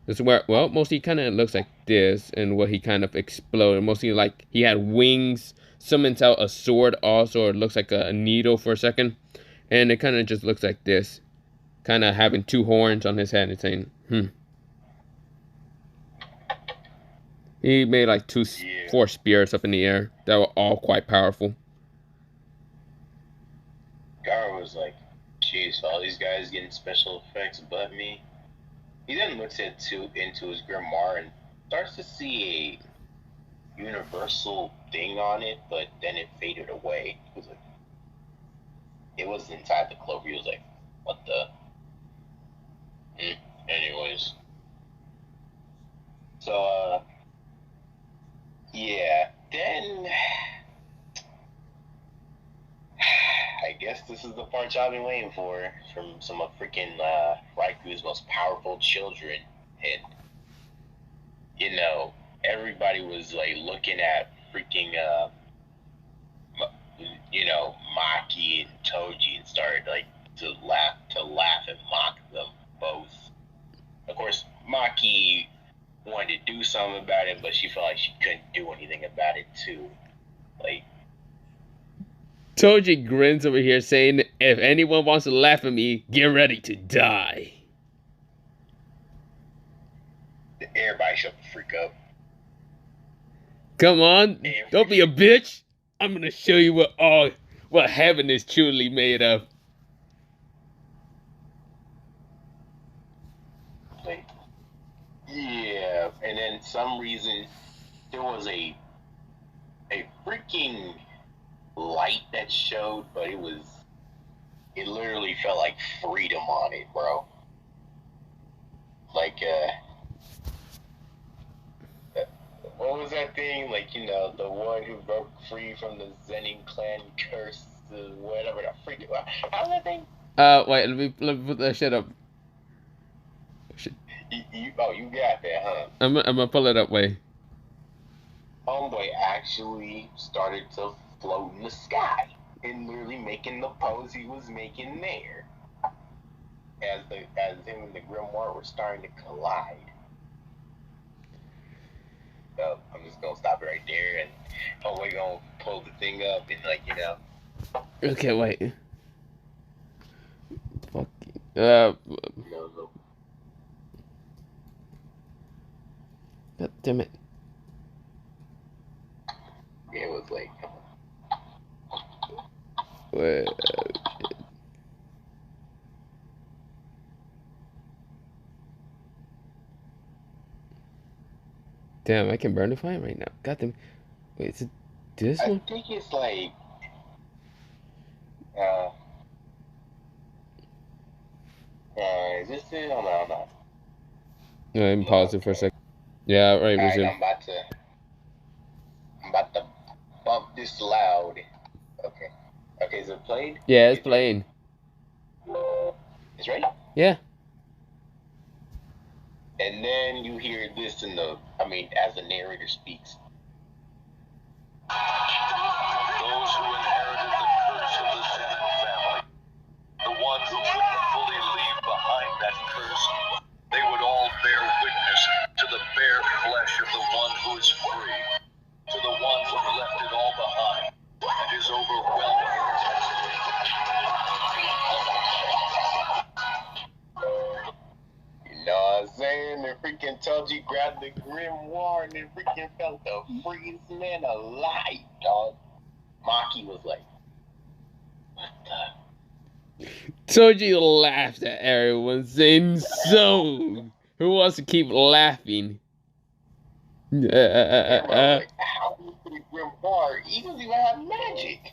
This is where, well, mostly kind of looks like this, and what he kind of exploded. Mostly like he had wings, summons out a sword also, or it looks like a needle for a second. And it kind of just looks like this. Kind of having two horns on his head and saying, He made like four spears up in the air that were all quite powerful.
Gara was like, jeez, all these guys getting special effects but me. He then looks into his grimoire and starts to see a universal thing on it, but then it faded away. It was like, it was inside the Clover. He was like, what the? Anyways. So, yeah. Then, I guess this is the part y'all been waiting for from some of freaking Raiku's most powerful children. And, you know, everybody was like looking at freaking, Maki and Toji and started like to laugh and mock them both. Of course, Maki wanted to do something about it, but she felt like she couldn't do anything about it too. Like,
Toji grins over here saying, "If anyone wants to laugh at me, get ready to die."
everybody shut the freak up.
Come on, don't be a bitch. I'm gonna show you what heaven is truly made of.
Like, yeah, and then some reason there was a freaking light that showed, but it literally felt like freedom on it, bro. Like what was that thing? Like, the one who broke free from the Zenin clan curse, whatever the freak. How's that thing?
Wait, let me put that shit up. Shit.
You got that, huh?
I'm gonna pull it up. Wait.
Homeboy actually started to float in the sky and literally making the pose he was making there. As him and the Grimoire were starting to collide. So I'm just gonna stop it right there, and homeboy gonna pull the thing up and
Okay, wait. Fuck.
No.
God damn it.
Yeah, it was like.
Wait. Damn, I can burn the fire right now. God damn. Wait, is it this one?
I think it's like. Uh, is this it? Oh, no.
No, I'm pausing for a second. Yeah, right,
Alright,
resume.
I'm about to bump this loud. Okay. Okay, is it played?
Yeah, it's playing.
It's ready?
Yeah.
And then you hear this as the narrator speaks.
Those who inherited the curse of the Zenon family, the ones who couldn't fully leave behind that curse, they would all bear witness to the bare flesh of the one who is free, to the one who left it all behind, and his overwhelming intensity.
You know what I'm saying? They freaking told you grab the grimoire and they freaking felt the freest man alive, dog. Maki was like, what the?
Toji laughed at everyone, saying, "So, who wants to keep laughing?"
Everyone was like, how do you put a grimoire? He doesn't even have magic.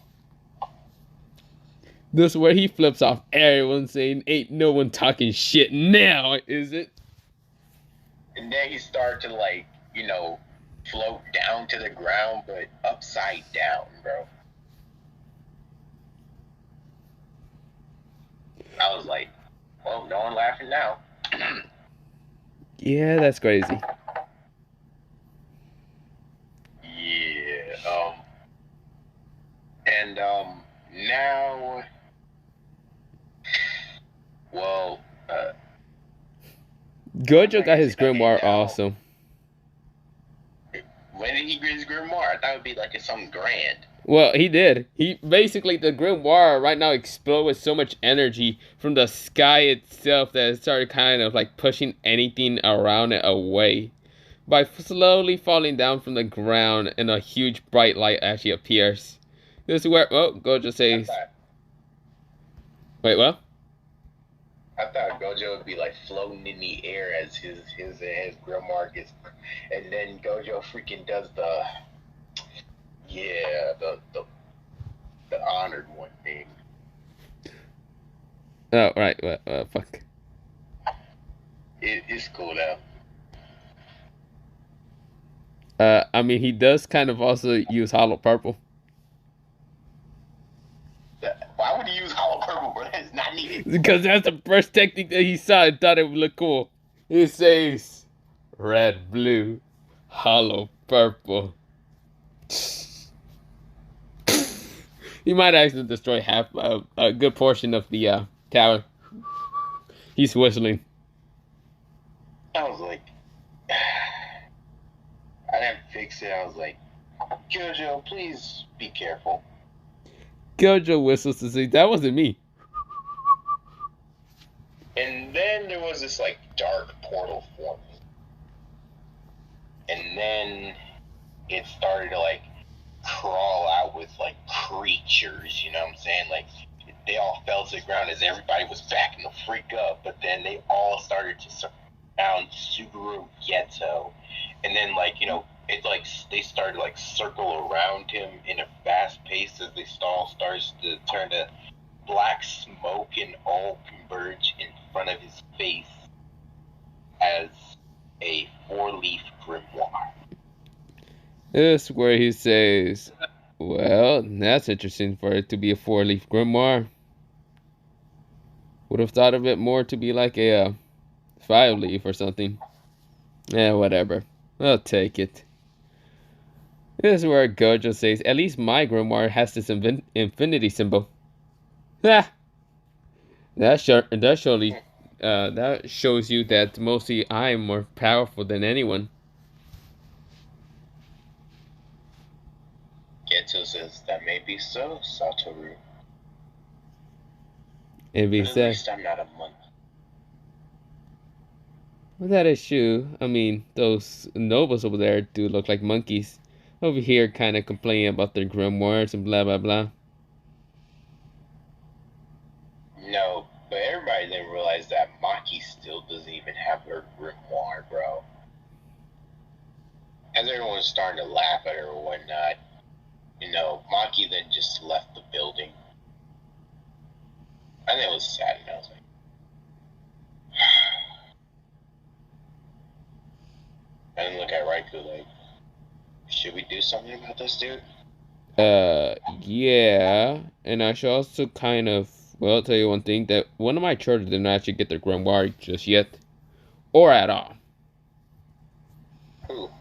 This is where he flips off everyone, saying, "Ain't no one talking shit now, is it?"
And then he started to float down to the ground, but upside down, bro. I was like, well, no one laughing now.
Yeah, that's crazy.
Yeah. And now, well,
Gojo got his grimoire also.
When did he get his grimoire? I thought it would be like something grand.
Well, he did. He basically, the grimoire right now exploded with so much energy from the sky itself that it started kind of like pushing anything around it away. By slowly falling down from the ground, and a huge bright light actually appears. This is where, Gojo says, wait, what?
I thought Gojo would be like floating in the air as his grimoire gets, and then Gojo freaking does the honored one thing.
Oh, right, fuck.
It's cool now.
I mean, he does kind of also use hollow purple.
Why would he use hollow purple, bro? That's not needed.
Because that's the first technique that he saw and thought it would look cool. He says, red, blue, hollow purple. He might actually destroy half, a good portion of the tower. He's whistling.
I was like, I didn't fix it. I was like, Gojo, please be careful.
Gojo whistles to say, that wasn't me.
And then there was this dark portal forming. And then it started to crawl out with creatures, you know what I'm saying? They all fell to the ground as everybody was backing the freak up, but then they all started to surround Suguru Geto. And then they started circle around him in a fast pace as they starts to turn to black smoke and all converge in front of his face as a 4-leaf grimoire.
This is where he says, well, that's interesting for it to be a four-leaf grimoire. Would have thought of it more to be like a five-leaf or something. Yeah, whatever. I'll take it. This is where Gojo says, at least my grimoire has this infinity symbol. Ha! That shows you that mostly I'm more powerful than anyone.
Geto says, that may be so, Satoru.
If he
But at
said,
least I'm not a monkey.
well, that is true. I mean, those nobles over there do look like monkeys. Over here, kind of complaining about their grimoires and blah blah blah.
No, but everybody didn't realize that Maki still doesn't even have her grimoire, bro. As everyone's starting to laugh at her or whatnot, Maki then just left the building. I think it was sad, and I was like, I didn't look at Raikou like, should we do something about this dude?
Yeah, and I should also kind of, well, tell you one thing that one of my children didn't actually get their grimoire just yet, or at all.
Who?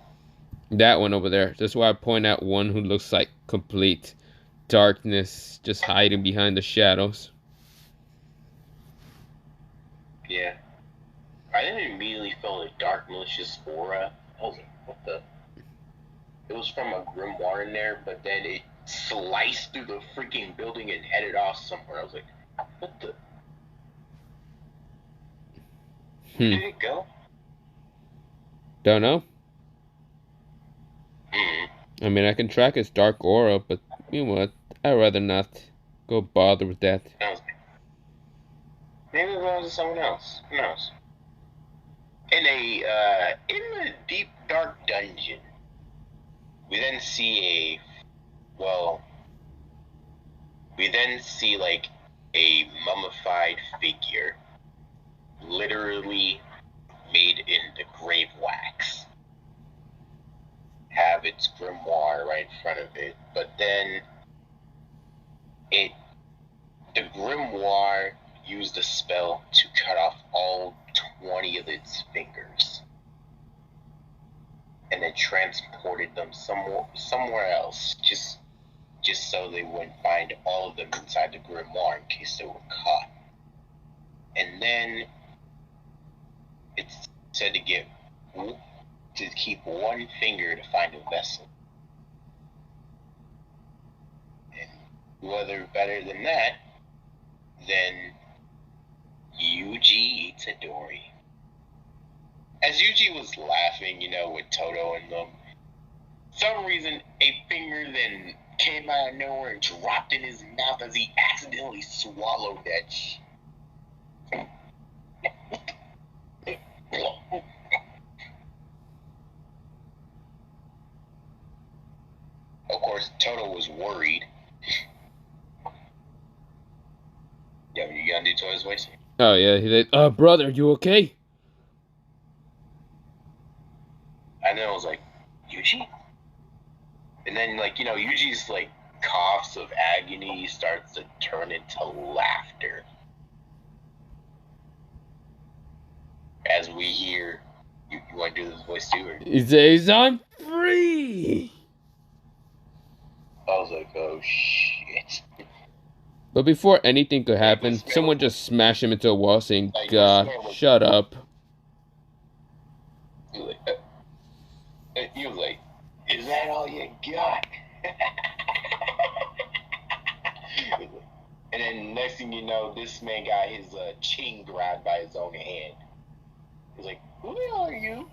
That one over there. That's why I point out one who looks like complete darkness, just hiding behind the shadows.
Yeah. I didn't immediately feel a dark, malicious aura. I was like, what the? It was from a grimoire in there, but then it sliced through the freaking building and headed off somewhere. I was like, what the? Where did it go?
Don't know.
Mm.
I mean, I can track his dark aura, but you know what? I'd rather not go bother with that.
I was like, maybe it belongs to someone else. Who knows? In a deep dark dungeon, we then see like a mummified figure, literally made into grave wax, have its grimoire right in front of it, but then the grimoire used a spell to cut off all 20 of its fingers and then transported them somewhere else, just so they wouldn't find all of them inside the grimoire in case they were caught. And then it's said to keep one finger to find a vessel. And whether better than that than Yuji Itadori. As Yuji was laughing, with Toto and them, for some reason a finger then came out of nowhere and dropped in his mouth as he accidentally swallowed that shit. Of course, Toto was worried. Yeah, you gonna do Toto's voice?
Oh yeah, he said, brother, you okay?
And then I was like, Yuji? And then, Yuji's, coughs of agony starts to turn into laughter. As we hear, you want to do this voice too? Or?
He says, I'm free!
I was like, oh shit.
But before anything could happen, someone just smashed him into a wall saying, God, shut up.
He was like, is that all you got? And then next thing you know, this man got his chin grabbed by his own hand. He's like, who the hell are you?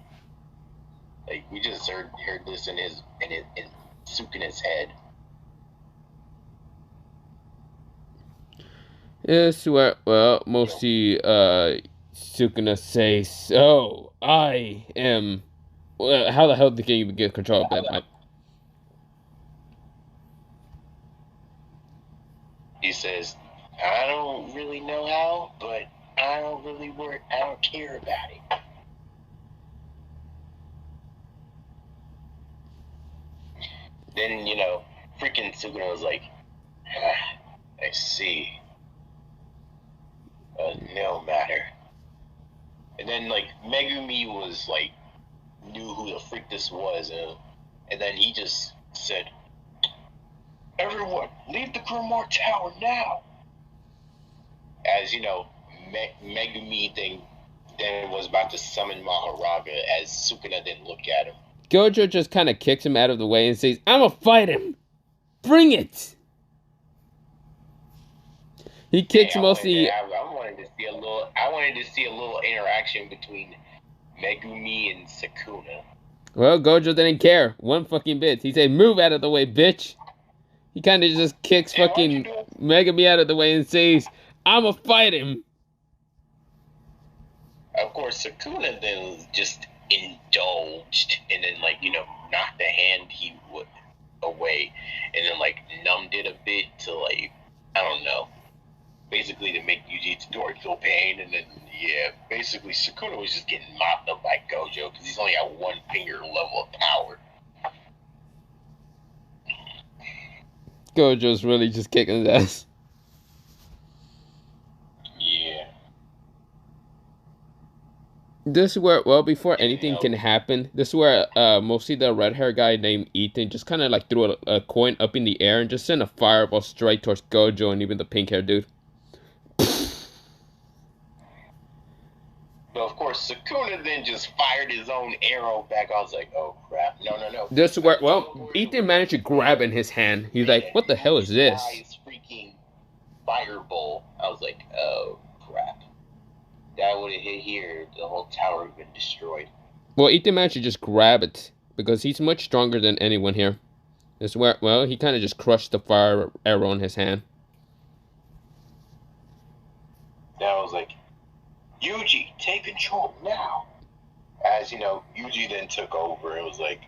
Like, we just heard this in Sukuna's head.
Yes, well, mostly, Sukuna says, so, I am... Well, how the hell did you get control of that?
He says, I don't really know how, but I don't care about it. then, freaking Sukuna was like, I see. No matter. And then, like, Megumi was, like, knew who the freak this was, and then he just said, everyone, leave the Grimoire Tower now! As, Megumi then was about to summon Maharaga as Sukuna didn't look at him.
Gojo just kind of kicks him out of the way and says, "I'ma fight him! Bring it!" He kicks mostly...
I wanted to see a little interaction between Megumi and Sukuna.
Well, Gojo didn't care one fucking bit. He said, "Move out of the way, bitch." He kind of just kicks fucking Megumi out of the way and says, "I'ma fight him."
Of course, Sukuna then just indulged and then, like, knocked the hand he would away and then, like, numbed it a bit to, like, I don't know, basically to make Yuji Itadori feel pain. And then, yeah, basically Sukuna was just getting mopped up by Gojo because he's only at one finger level of power.
Gojo's really just kicking his ass.
Yeah.
This is where, well, before anything can happen, this is where mostly the red hair guy named Ethan just kind of like threw a coin up in the air and just sent a fireball straight towards Gojo and even the pink hair dude.
But of course, Sukuna then just fired his own arrow back. I was like, oh crap, no.
This is where, well, Ethan managed to grab in his hand. He's like, what the hell is this?
Freaking fireball. I was like, oh crap. That would have hit here, the whole tower would have been destroyed.
Well, Ethan managed to just grab it because he's much stronger than anyone here. This is where, well, he kind of just crushed the fire arrow in his hand.
Then I was like, Yuji, take control now. As Yuji then took over. It was like,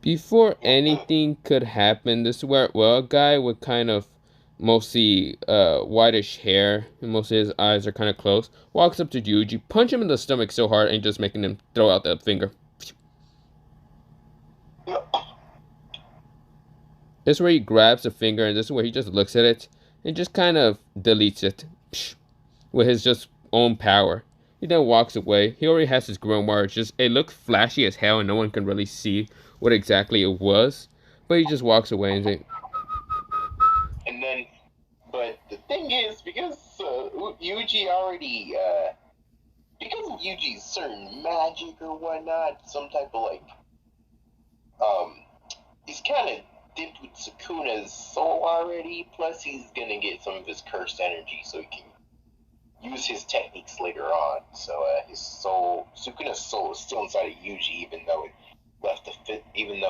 Before anything could happen, this is where, well, a guy with kind of mostly whitish hair and most of his eyes are kind of closed, walks up to Yuji, punch him in the stomach so hard and just making him throw out that finger. This is where he grabs the finger, and this is where he just looks at it and just kind of deletes it with his just own power. He then walks away. He already has his grimoire. It looks flashy as hell and no one can really see what exactly it was. But he just walks away and says...
And then, but the thing is, because Yuji already, because of Yuji's certain magic or whatnot, some type of like, he's kind of dipped with Sukuna's soul already, plus he's gonna get some of his cursed energy so he can use his techniques later on. So his soul, Sukuna's soul, is still inside of Yuji, even though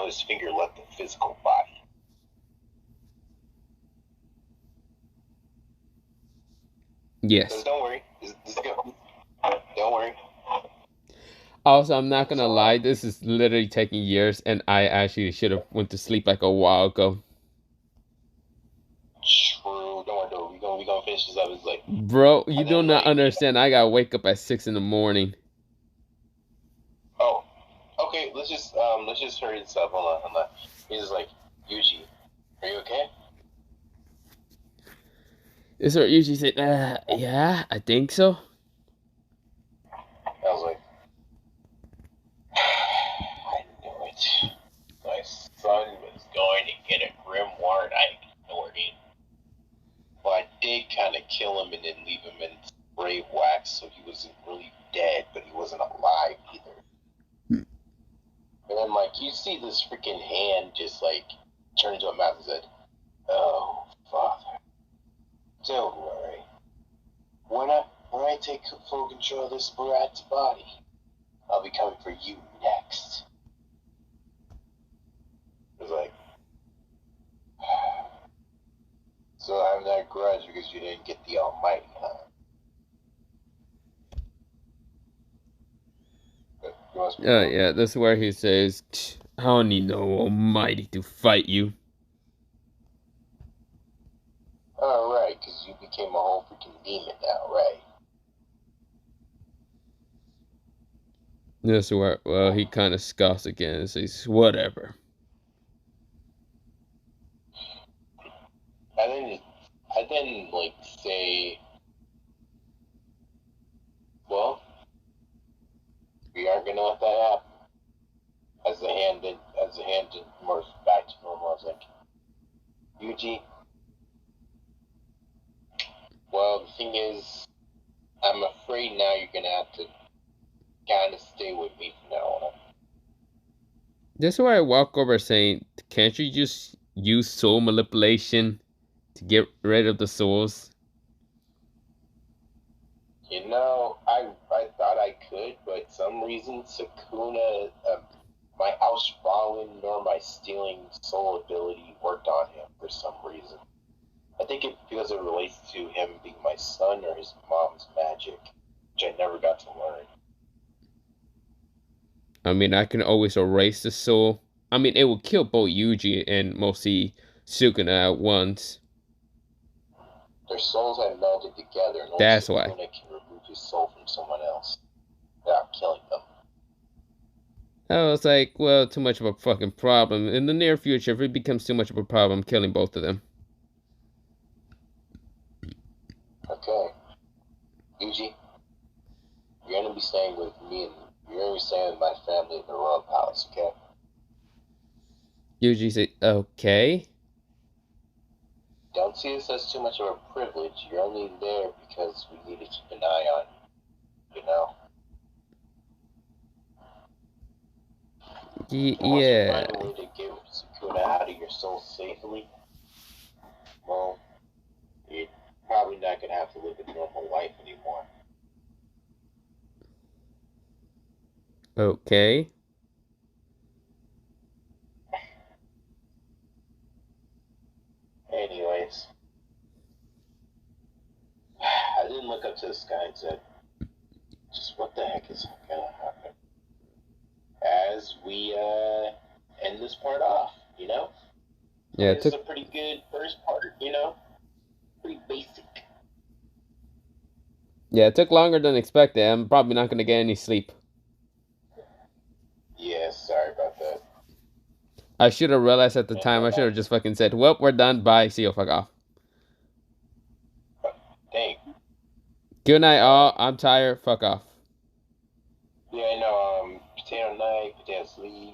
his finger left the physical body.
Yes.
So don't worry. Don't worry.
Also, I'm not gonna lie, this is literally taking years, and I actually should have went to sleep like a while ago.
True. Don't worry, though. We gonna finish this up. It's like,
bro, you do not understand. I gotta wake up at 6 in the morning.
Oh, okay. Let's just hurry this up. Hold on. He's like, Yuji, are you okay?
This is where Yuji said, yeah, I think so.
I was like, I knew it. My son was going to get a grimoire and I ignored him. Well, I did kind of kill him and then leave him in spray wax, so he wasn't really dead, but he wasn't alive either. And then, like, you see this freaking hand just, like, turn to a mouth and said, oh, Father, don't worry. When I take full control of this brat's body, I'll be coming for you next. It was like, so I have that grudge because you didn't get the Almighty, huh?
Yeah, that's where he says, I don't need no Almighty to fight you.
Alright, because you became a whole freaking demon now, right?
This is where, well, he kind of scoffs again and says, whatever.
I then like say, well, we aren't gonna let that happen. As the hand morphs back to normal, I was like, Yuji, well, the thing is, I'm afraid now you're gonna have to kind of stay with me from now on.
This is where I walk over saying, can't you just use soul manipulation to get rid of the souls?
You know, I thought I could, but some reason Sukuna, my house falling nor my stealing soul ability worked on him for some reason. I think it because it relates to him being my son or his mom's magic, which I never got to learn.
I mean, I can always erase the soul. I mean, it will kill both Yuji and mostly Sukuna at once.
Their souls had melded together, and only
That's why.
Sukuna can remove his soul from someone else without killing them.
I was like, well, too much of a fucking problem. In the near future, if it becomes too much of a problem, I'm killing both of them.
Okay. Yuji, you're gonna be staying with me and you're gonna be staying with my family in the royal palace, okay?
Yuji said, okay.
Don't see this as too much of a privilege. You're only there because we need to keep an eye on you, you know? Once we
Yeah.
find a way to get Sukuna out of your soul safely, well, you're probably not gonna have to live a normal life anymore.
Okay.
Anyways, I didn't look up to the sky and said, just what the heck is gonna happen? As we end this part off, you know?
Yeah,
This is a pretty good first part, you know? Pretty basic.
it took longer than expected. I'm probably not gonna get any sleep.
Yeah, sorry about that.
I should have realized at the time. I should have just fucking said, well, we're done. Bye. See you. Fuck off.
Dang.
Good night, all. I'm tired. Fuck off.
Yeah, I know, potato night, potato sleep.